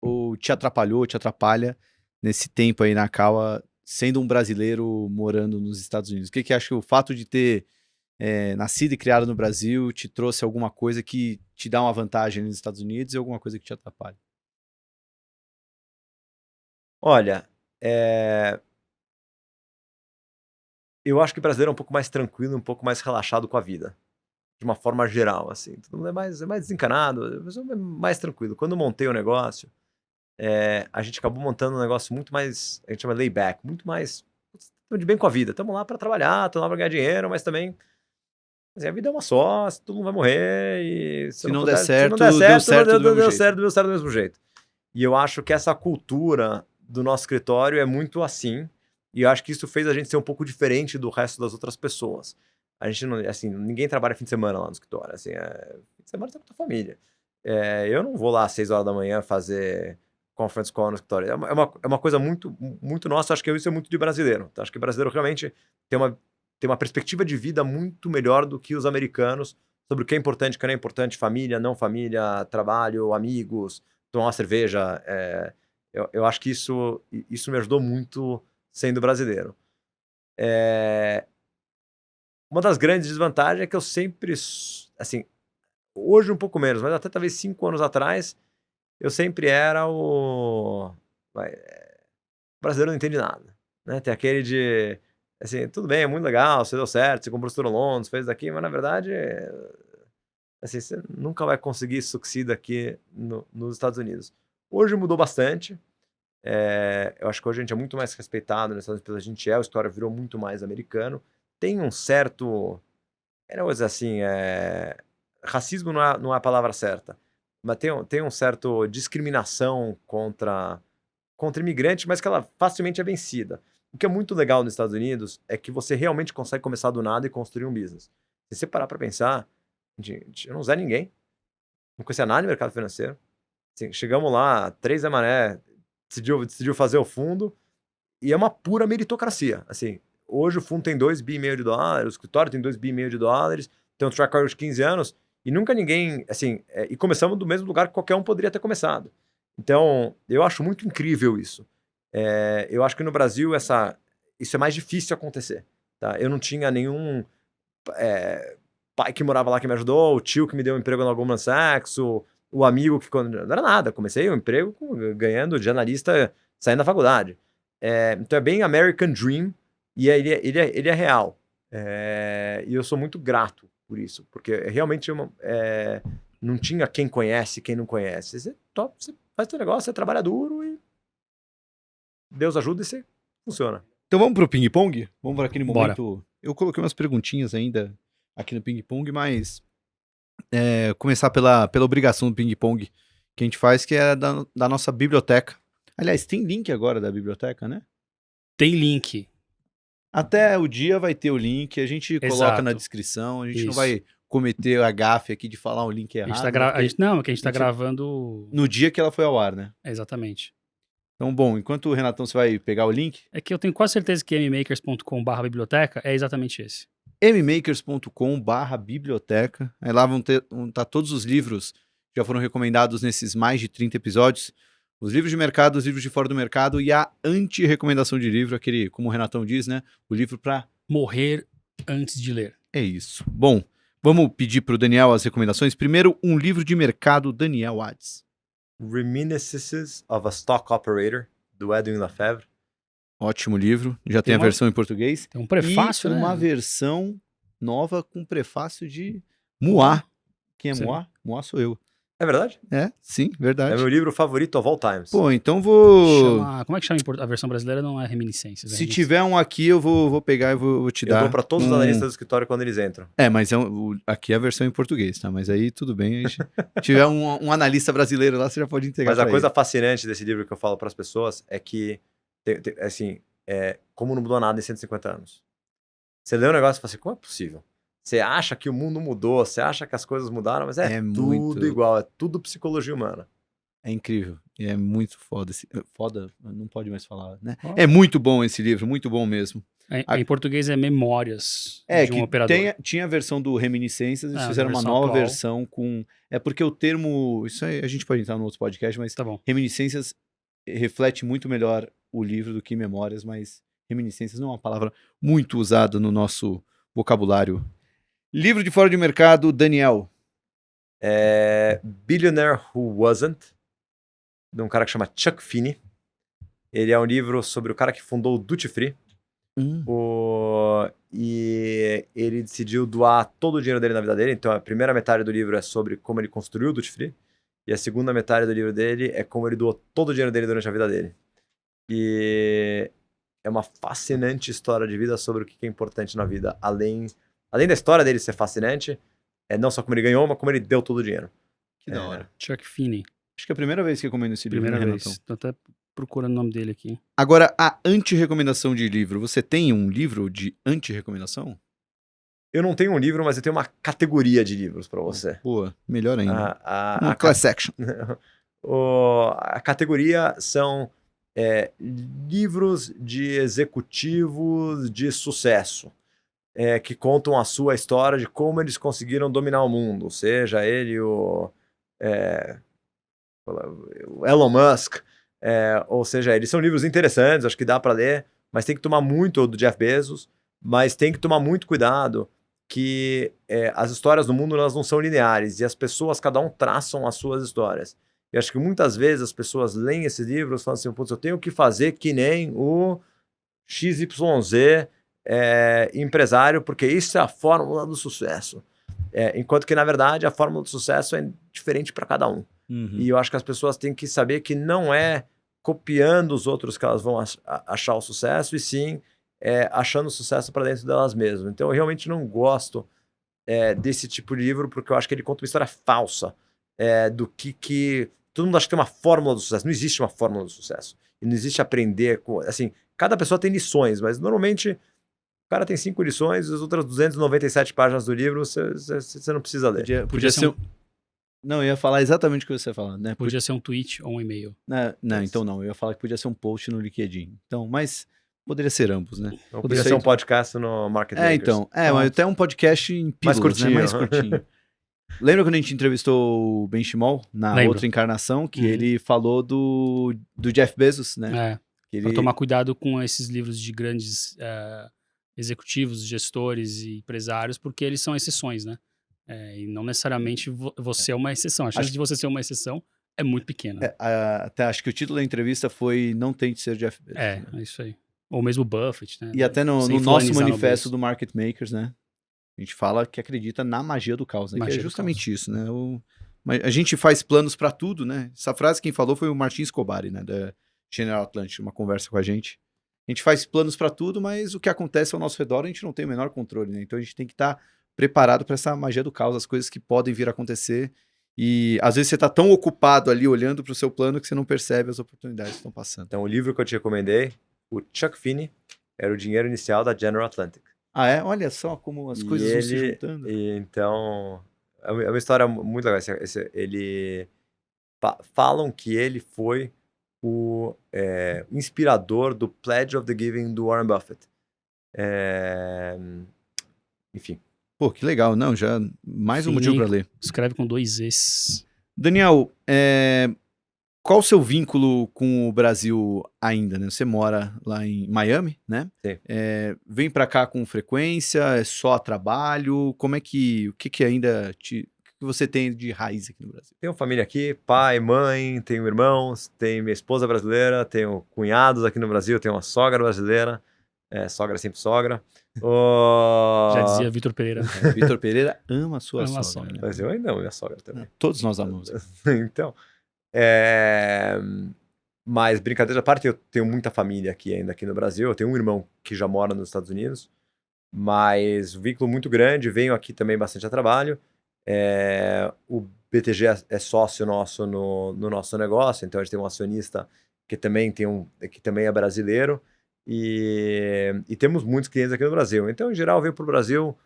ou te atrapalhou, te atrapalha nesse tempo aí na Kawa, sendo um brasileiro morando nos Estados Unidos? O que acha que o fato de ter nascido e criado no Brasil te trouxe alguma coisa que te dá uma vantagem nos Estados Unidos e alguma coisa que te atrapalha? Olha, eu acho que o brasileiro é um pouco mais tranquilo, um pouco mais relaxado com a vida. De uma forma geral, assim. Todo mundo é mais desencanado, mais tranquilo. Quando eu montei o negócio, a gente acabou montando um negócio muito mais, a gente chama layback, muito mais de bem com a vida. Estamos lá para trabalhar, estamos lá para ganhar dinheiro, mas também assim, a vida é uma só, todo mundo vai morrer e se não der certo, deu certo do mesmo jeito. E eu acho que essa cultura do nosso escritório é muito assim, e eu acho que isso fez a gente ser um pouco diferente do resto das outras pessoas. A gente não, assim, ninguém trabalha fim de semana lá no escritório, assim, fim de semana você tá com a tua família. Eu não vou lá às 6 horas da manhã fazer conference call no escritório. É uma coisa muito, muito nossa, acho que isso é muito de brasileiro. Então, acho que o brasileiro realmente tem uma perspectiva de vida muito melhor do que os americanos sobre o que é importante, o que não é importante, família, não família, trabalho, amigos, tomar uma cerveja. Eu acho que isso me ajudou muito sendo brasileiro. Uma das grandes desvantagens é que eu sempre, assim, hoje um pouco menos, mas até talvez 5 anos atrás, eu sempre era o brasileiro não entende nada, né? Tem aquele de, assim, tudo bem, é muito legal, você deu certo, você comprou tudo em Londres, fez daqui, mas na verdade, assim, você nunca vai conseguir succeed aqui nos Estados Unidos. Hoje mudou bastante. Eu acho que hoje a gente é muito mais respeitado nos Estados Unidos, a gente o escritório virou muito mais americano. Tem um certo, eu não vou dizer assim, racismo não é a palavra certa, mas tem um certo discriminação contra imigrante, mas que ela facilmente é vencida. O que é muito legal nos Estados Unidos é que você realmente consegue começar do nada e construir um business. Se você parar para pensar, eu não usei ninguém, não conhecia nada de mercado financeiro. Assim, chegamos lá, 3 da manhã, decidiu fazer o fundo, e é uma pura meritocracia, assim. Hoje o fundo tem 2,5 bilhões, o escritório tem 2,5 bilhões, tem um track record de 15 anos, e nunca ninguém, assim, e começamos do mesmo lugar que qualquer um poderia ter começado. Então, eu acho muito incrível isso. Eu acho que no Brasil isso é mais difícil acontecer. Tá? Eu não tinha nenhum pai que morava lá que me ajudou, o tio que me deu um emprego na Goldman Sachs, o amigo que... Não era nada, comecei um emprego ganhando de analista saindo da faculdade. Então é bem American Dream, e ele é real. E eu sou muito grato por isso, porque realmente não tinha quem conhece, quem não conhece. Você faz seu negócio, você trabalha duro e Deus ajuda e você funciona. Então vamos pro ping-pong? Vamos para aquele momento... Eu coloquei umas perguntinhas ainda aqui no ping-pong, mas começar pela obrigação do ping-pong que a gente faz, que é da nossa biblioteca. Aliás, tem link agora da biblioteca, né? Tem link. Até o dia vai ter o link, a gente coloca na descrição, a gente não vai cometer a gafe aqui de falar o link errado. A gente tá gravando... No dia que ela foi ao ar, né? Exatamente. Então, bom, enquanto o Renatão você vai pegar o link... É que eu tenho quase certeza que mmakers.com/biblioteca é exatamente esse. mmakers.com/biblioteca. Aí lá vão estar todos os livros que já foram recomendados nesses mais de 30 episódios. Os livros de mercado, os livros de fora do mercado e a anti-recomendação de livro, aquele, como o Renatão diz, né? O livro para morrer antes de ler. É isso. Bom, vamos pedir para o Daniel as recomendações. Primeiro, um livro de mercado, Daniel Ades. Reminiscences of a Stock Operator, do Edwin Lefebvre. Ótimo livro. Já tem a versão em português. Tem um prefácio, né? Uma versão nova com prefácio de Moá. Quem é Moá? Moá sou eu. É verdade? Sim, verdade. É meu livro favorito of all times. Pô, então vou... Como é que chama a versão brasileira? Não é Reminiscências. Se tiver um aqui, eu vou pegar e vou te dar. Eu dou pra todos os analistas do escritório quando eles entram. Mas aqui é a versão em português, tá? Mas aí tudo bem. Se tiver um analista brasileiro lá, você já pode entregar. Mas a coisa fascinante desse livro que eu falo pras pessoas é que, assim, como não mudou nada em 150 anos. Você lê um negócio e fala assim, como é possível? Você acha que o mundo mudou, você acha que as coisas mudaram, mas é tudo muito... igual, é tudo psicologia humana. É incrível. E é muito foda. Foda, não pode mais falar, né? É muito bom esse livro, muito bom mesmo. Em português é Memórias de um que Operador. Tinha a versão do Reminiscências, eles fizeram uma nova versão com... É porque o termo... Isso aí a gente pode entrar no outro podcast, mas tá bom. Reminiscências reflete muito melhor o livro do que Memórias, mas Reminiscências não é uma palavra muito usada no nosso vocabulário. Livro de fora de mercado, Daniel. Billionaire Who Wasn't, de um cara que chama Chuck Finney. Ele é um livro sobre o cara que fundou o Duty Free. E ele decidiu doar todo o dinheiro dele na vida dele. Então a primeira metade do livro é sobre como ele construiu o Duty Free. E a segunda metade do livro dele é como ele doou todo o dinheiro dele durante a vida dele. E é uma fascinante história de vida sobre o que é importante na vida. Além da história dele ser fascinante, não só como ele ganhou, mas como ele deu todo o dinheiro. Que da hora. Chuck Finney. Acho que é a primeira vez que eu recomendo esse livro. Primeira vez. Tô até procurando o nome dele aqui. Agora, a anti-recomendação de livro. Você tem um livro de anti-recomendação? Eu não tenho um livro, mas eu tenho uma categoria de livros para você. Pô, melhor ainda. A class section. A categoria são livros de executivos de sucesso. Que contam a sua história de como eles conseguiram dominar o mundo. Seja ele o Elon Musk, ou seja, eles são livros interessantes, acho que dá para ler, mas tem que tomar muito do Jeff Bezos, mas tem que tomar muito cuidado que as histórias do mundo elas não são lineares e as pessoas, cada um traçam as suas histórias. E acho que muitas vezes as pessoas leem esses livros e falam assim, putz, eu tenho que fazer que nem o XYZ empresário, porque isso é a fórmula do sucesso. Enquanto que, na verdade, a fórmula do sucesso é diferente para cada um. E eu acho que as pessoas têm que saber que não é copiando os outros que elas vão achar o sucesso, e sim achando o sucesso para dentro delas mesmas. Então eu realmente não gosto desse tipo de livro, porque eu acho que ele conta uma história falsa do que... Todo mundo acha que tem uma fórmula do sucesso. Não existe uma fórmula do sucesso. E não existe aprender... Assim, cada pessoa tem lições, mas normalmente o cara tem 5 lições e as outras 297 páginas do livro você não precisa ler. Podia ser Não, eu ia falar exatamente o que você ia falar, né? Podia ser um tweet ou um e-mail. Não, então não. Eu ia falar que podia ser um post no LinkedIn. Então, mas poderia ser ambos, né? Então, poderia ser um podcast no Market Makers. Então. Mas até um podcast em pílulas, curtinho. Mais curtinho. Lembra quando a gente entrevistou o Benchimol na outra encarnação, que ele falou do Jeff Bezos, né? Pra tomar cuidado com esses livros de grandes executivos, gestores e empresários, porque eles são exceções, né? E não necessariamente você é uma exceção. A chance de você ser uma exceção é muito pequena. Até acho que o título da entrevista foi Não Tente Ser Jeff Bezos. É isso aí. Ou mesmo Buffett, né? E até no nosso manifesto do Market Makers, né? A gente fala que acredita na magia do caos, né? Que é justamente isso, né? A gente faz planos para tudo, né? Essa frase quem falou foi o Martin Scobari, né? Da General Atlantic, uma conversa com a gente. A gente faz planos para tudo, mas o que acontece ao nosso redor a gente não tem o menor controle, né? Então a gente tem que estar preparado para essa magia do caos, as coisas que podem vir a acontecer. E às vezes você tá tão ocupado ali olhando para o seu plano que você não percebe as oportunidades que estão passando. Então o livro que eu te recomendei, o Chuck Finney, era o Dinheiro Inicial da General Atlantic. Olha só como as coisas vão se juntando. Então, é uma história muito legal. Falam que ele foi o inspirador do Pledge of the Giving do Warren Buffett. Enfim. Pô, que legal. Não, já mais um motivo para ler. Escreve com 2 Es. Daniel, qual o seu vínculo com o Brasil ainda, né? Você mora lá em Miami, né? Sim. Vem para cá com frequência? É só a trabalho? Como é que... O que ainda... O que você tem de raiz aqui no Brasil? Tenho família aqui, pai, mãe, tenho irmãos, tenho minha esposa brasileira, tenho cunhados aqui no Brasil, tenho uma sogra brasileira. Sogra sempre sogra. Já dizia Vitor Pereira. Vitor Pereira ama a sua sogra. Né? Mas eu ainda amo minha sogra também. Todos nós amamos. Então... Mas, brincadeira à parte, eu tenho muita família ainda aqui no Brasil. Eu tenho um irmão que já mora nos Estados Unidos, mas um vínculo muito grande. Venho aqui também bastante a trabalho. O BTG é sócio nosso no nosso negócio, então a gente tem um acionista que também é brasileiro. E temos muitos clientes aqui no Brasil. Então, em geral, eu venho para o Brasil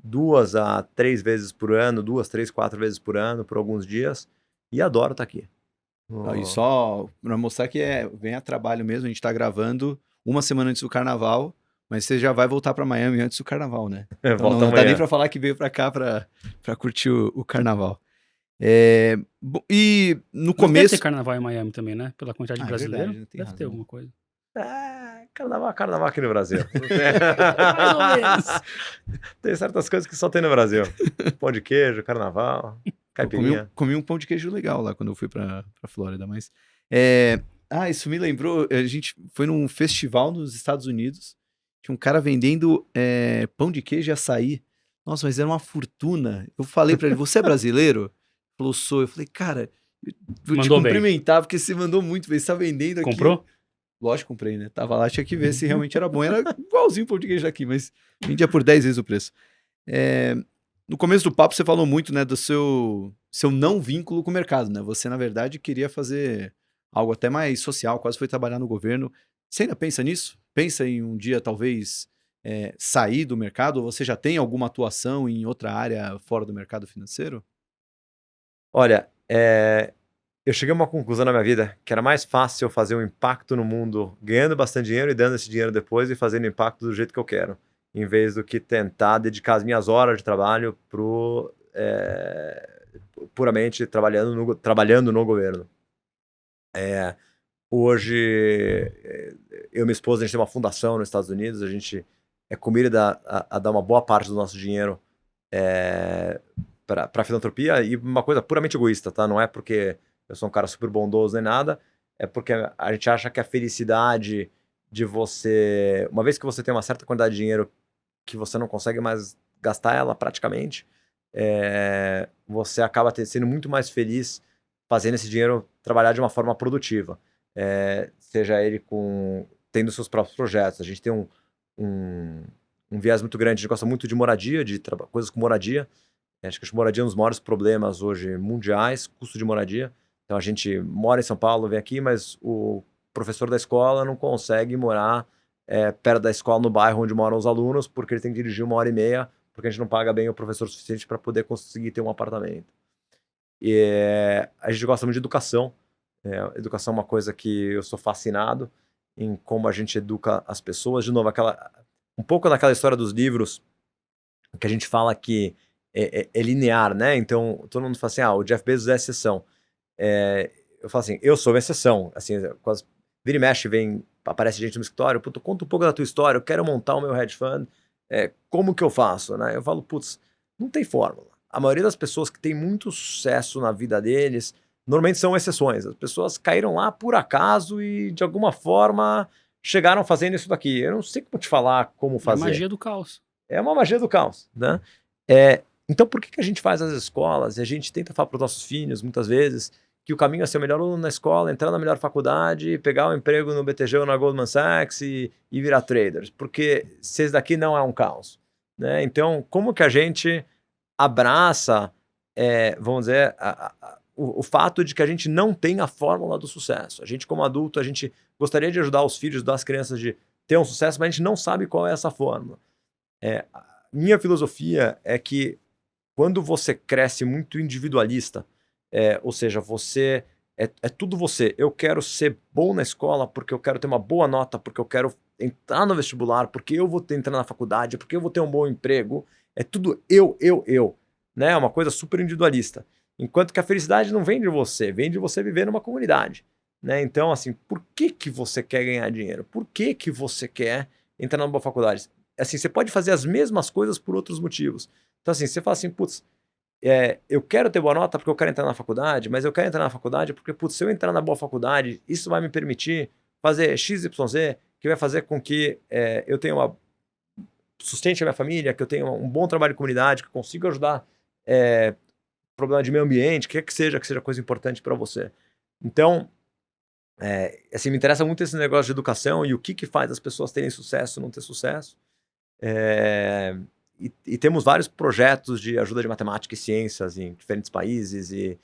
2 a 3 vezes por ano, 2, 3, 4 vezes por ano, por alguns dias, e adoro estar aqui. E só para mostrar que vem a trabalho mesmo, a gente tá gravando uma semana antes do carnaval, mas você já vai voltar para Miami antes do carnaval, né? Então não dá nem para falar que veio para cá para curtir o carnaval. E no começo... Deve ter carnaval em Miami também, né? Pela quantidade de brasileiros. Deve ter alguma coisa. Carnaval aqui no Brasil. Mais ou menos. Tem certas coisas que só tem no Brasil. Pão de queijo, carnaval, caipirinha. Comi um pão de queijo legal lá quando eu fui pra Flórida, mas... isso me lembrou, a gente foi num festival nos Estados Unidos, tinha um cara vendendo pão de queijo e açaí. Nossa, mas era uma fortuna. Eu falei pra ele, você é brasileiro? Ele falou, sou. Eu falei, cara, vou te cumprimentar, porque você mandou muito bem, você tá vendendo aqui. Comprou? Lógico, comprei, né? Tava lá, tinha que ver se realmente era bom. Era igualzinho o pão de queijo daqui, mas vendia por 10 vezes o preço. No começo do papo, você falou muito, né, do seu não vínculo com o mercado, né? Você, na verdade, queria fazer algo até mais social, quase foi trabalhar no governo. Você ainda pensa nisso? Pensa em um dia, talvez, sair do mercado? Ou você já tem alguma atuação em outra área fora do mercado financeiro? Olha, eu cheguei a uma conclusão na minha vida que era mais fácil eu fazer um impacto no mundo ganhando bastante dinheiro e dando esse dinheiro depois e fazendo impacto do jeito que eu quero, em vez do que tentar dedicar as minhas horas de trabalho puramente trabalhando no governo. Hoje, eu e minha esposa, a gente tem uma fundação nos Estados Unidos, a gente é comida a dar uma boa parte do nosso dinheiro para filantropia, e uma coisa puramente egoísta, tá? Não é porque eu sou um cara super bondoso nem nada, é porque a gente acha que a felicidade de você... Uma vez que você tem uma certa quantidade de dinheiro que você não consegue mais gastar ela praticamente, você acaba sendo muito mais feliz fazendo esse dinheiro trabalhar de uma forma produtiva. Seja ele tendo seus próprios projetos. A gente tem um viés muito grande, a gente gosta muito de moradia, de coisas com moradia. Acho que a moradia é um dos maiores problemas hoje mundiais, custo de moradia. Então a gente mora em São Paulo, vem aqui, mas o professor da escola não consegue morar perto da escola, no bairro onde moram os alunos, porque ele tem que dirigir 1h30, porque a gente não paga bem o professor o suficiente para poder conseguir ter um apartamento. E a gente gosta muito de educação. Educação é uma coisa que eu sou fascinado em como a gente educa as pessoas. De novo, um pouco naquela história dos livros que a gente fala que é linear, né? Então, todo mundo fala assim, o Jeff Bezos é exceção. Eu falo assim, eu sou uma exceção. Assim, quase vira e mexe, aparece gente no escritório, conta um pouco da tua história, eu quero montar o meu hedge fund, como que eu faço, né? Eu falo, não tem fórmula. A maioria das pessoas que tem muito sucesso na vida deles, normalmente são exceções. As pessoas caíram lá por acaso e, de alguma forma, chegaram fazendo isso daqui. Eu não sei como te falar como fazer. É a magia do caos. É uma magia do caos, né? Então, por que a gente faz as escolas? E a gente tenta falar para os nossos filhos, muitas vezes, que o caminho é ser o melhor aluno na escola, entrar na melhor faculdade, pegar um emprego no BTG ou na Goldman Sachs e virar traders. Porque se esse daqui não é um caos, né? Então, como que a gente abraça, vamos dizer, o fato de que a gente não tem a fórmula do sucesso? A gente, como adulto, a gente gostaria de ajudar os filhos, ajudar as crianças de ter um sucesso, mas a gente não sabe qual é essa fórmula. Minha filosofia é que quando você cresce muito individualista, ou seja, você é tudo você. Eu quero ser bom na escola porque eu quero ter uma boa nota, porque eu quero entrar no vestibular, porque eu vou entrar na faculdade, porque eu vou ter um bom emprego. É tudo eu, né? É uma coisa super individualista. Enquanto que a felicidade não vem de você, vem de você viver numa comunidade, né? Então, assim, por que você quer ganhar dinheiro? Por que você quer entrar numa boa faculdade? Assim, você pode fazer as mesmas coisas por outros motivos. Então, assim, você fala assim, eu quero ter boa nota porque eu quero entrar na faculdade, mas eu quero entrar na faculdade porque, se eu entrar na boa faculdade, isso vai me permitir fazer XYZ, que vai fazer com que eu tenha sustente a minha família, que eu tenha um bom trabalho de comunidade, que eu consiga ajudar problema de meio ambiente, que seja coisa importante para você. Então, assim, me interessa muito esse negócio de educação e o que faz as pessoas terem sucesso ou não ter sucesso. E temos vários projetos de ajuda de matemática e ciências em diferentes países e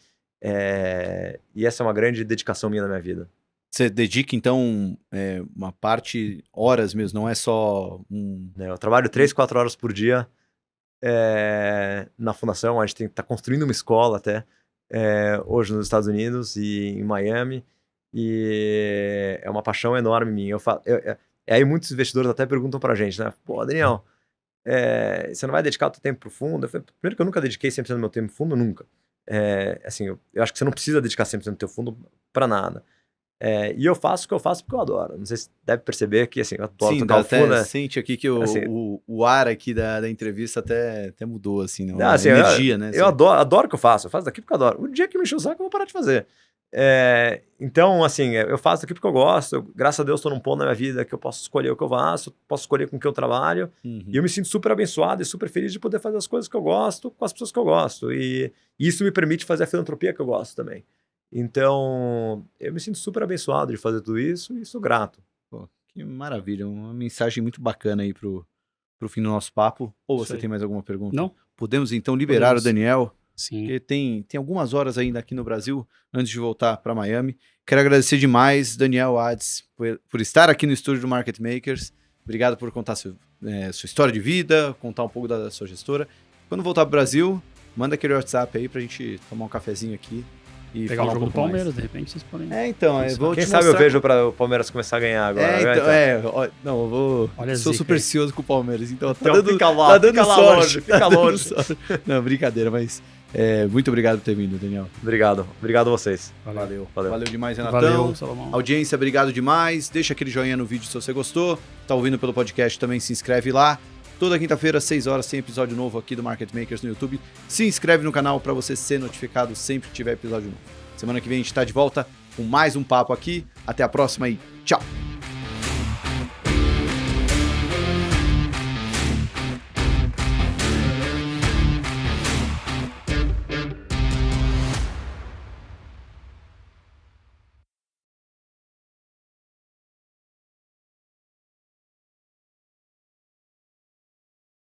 essa é uma grande dedicação minha na minha vida. Você dedica, então, uma parte, horas mesmo, não é só Eu trabalho 3, 4 horas por dia na fundação. A gente tá construindo uma escola até, hoje nos Estados Unidos e em Miami. E é uma paixão enorme minha. Aí muitos investidores até perguntam pra gente, né? Pô, Daniel, você não vai dedicar o teu tempo pro fundo? Eu falei, primeiro que eu nunca dediquei 100% do meu tempo pro fundo, nunca. Assim, eu acho que você não precisa dedicar 100% do teu fundo pra nada. E eu faço o que eu faço porque eu adoro. Não sei se deve perceber que, assim, eu adoro tocar o fundo. Né? Sente aqui que o ar aqui da entrevista até mudou, assim, né? Assim, energia, né? Eu adoro o que eu faço daqui porque eu adoro. O dia que me encher o saco, eu vou parar de fazer. Então, assim, eu faço daqui porque eu gosto. Graças a Deus, estou num ponto na minha vida que eu posso escolher o que eu faço, posso escolher com que eu trabalho. E eu me sinto super abençoado e super feliz de poder fazer as coisas que eu gosto com as pessoas que eu gosto. E isso me permite fazer a filantropia que eu gosto também. Então, eu me sinto super abençoado de fazer tudo isso e sou grato. Pô, que maravilha, uma mensagem muito bacana aí pro fim do nosso papo. Ou você tem mais alguma pergunta? Não. Podemos então liberar o Daniel? Sim. Porque tem algumas horas ainda aqui no Brasil, antes de voltar para Miami. Quero agradecer demais, Daniel Adz, por estar aqui no estúdio do Market Makers. Obrigado por contar sua história de vida, contar um pouco da sua gestora. Quando voltar para o Brasil, manda aquele WhatsApp aí pra gente tomar um cafezinho aqui. E pegar o jogo do Palmeiras, mais. De repente vocês podem... Então, eu vou Quem sabe eu vejo para o Palmeiras começar a ganhar agora. Não, eu vou... Sou supersticioso com o Palmeiras, então fica lá, fica longe. Não, brincadeira, mas muito obrigado por ter vindo, Daniel. Obrigado a vocês. Valeu demais, Renatão. Valeu, Salomão. Audiência, obrigado demais. Deixa aquele joinha no vídeo se você gostou. Tá ouvindo pelo podcast, também se inscreve lá. Toda quinta-feira, às 6 horas, tem episódio novo aqui do Market Makers no YouTube. Se inscreve no canal para você ser notificado sempre que tiver episódio novo. Semana que vem a gente está de volta com mais um papo aqui. Até a próxima e tchau!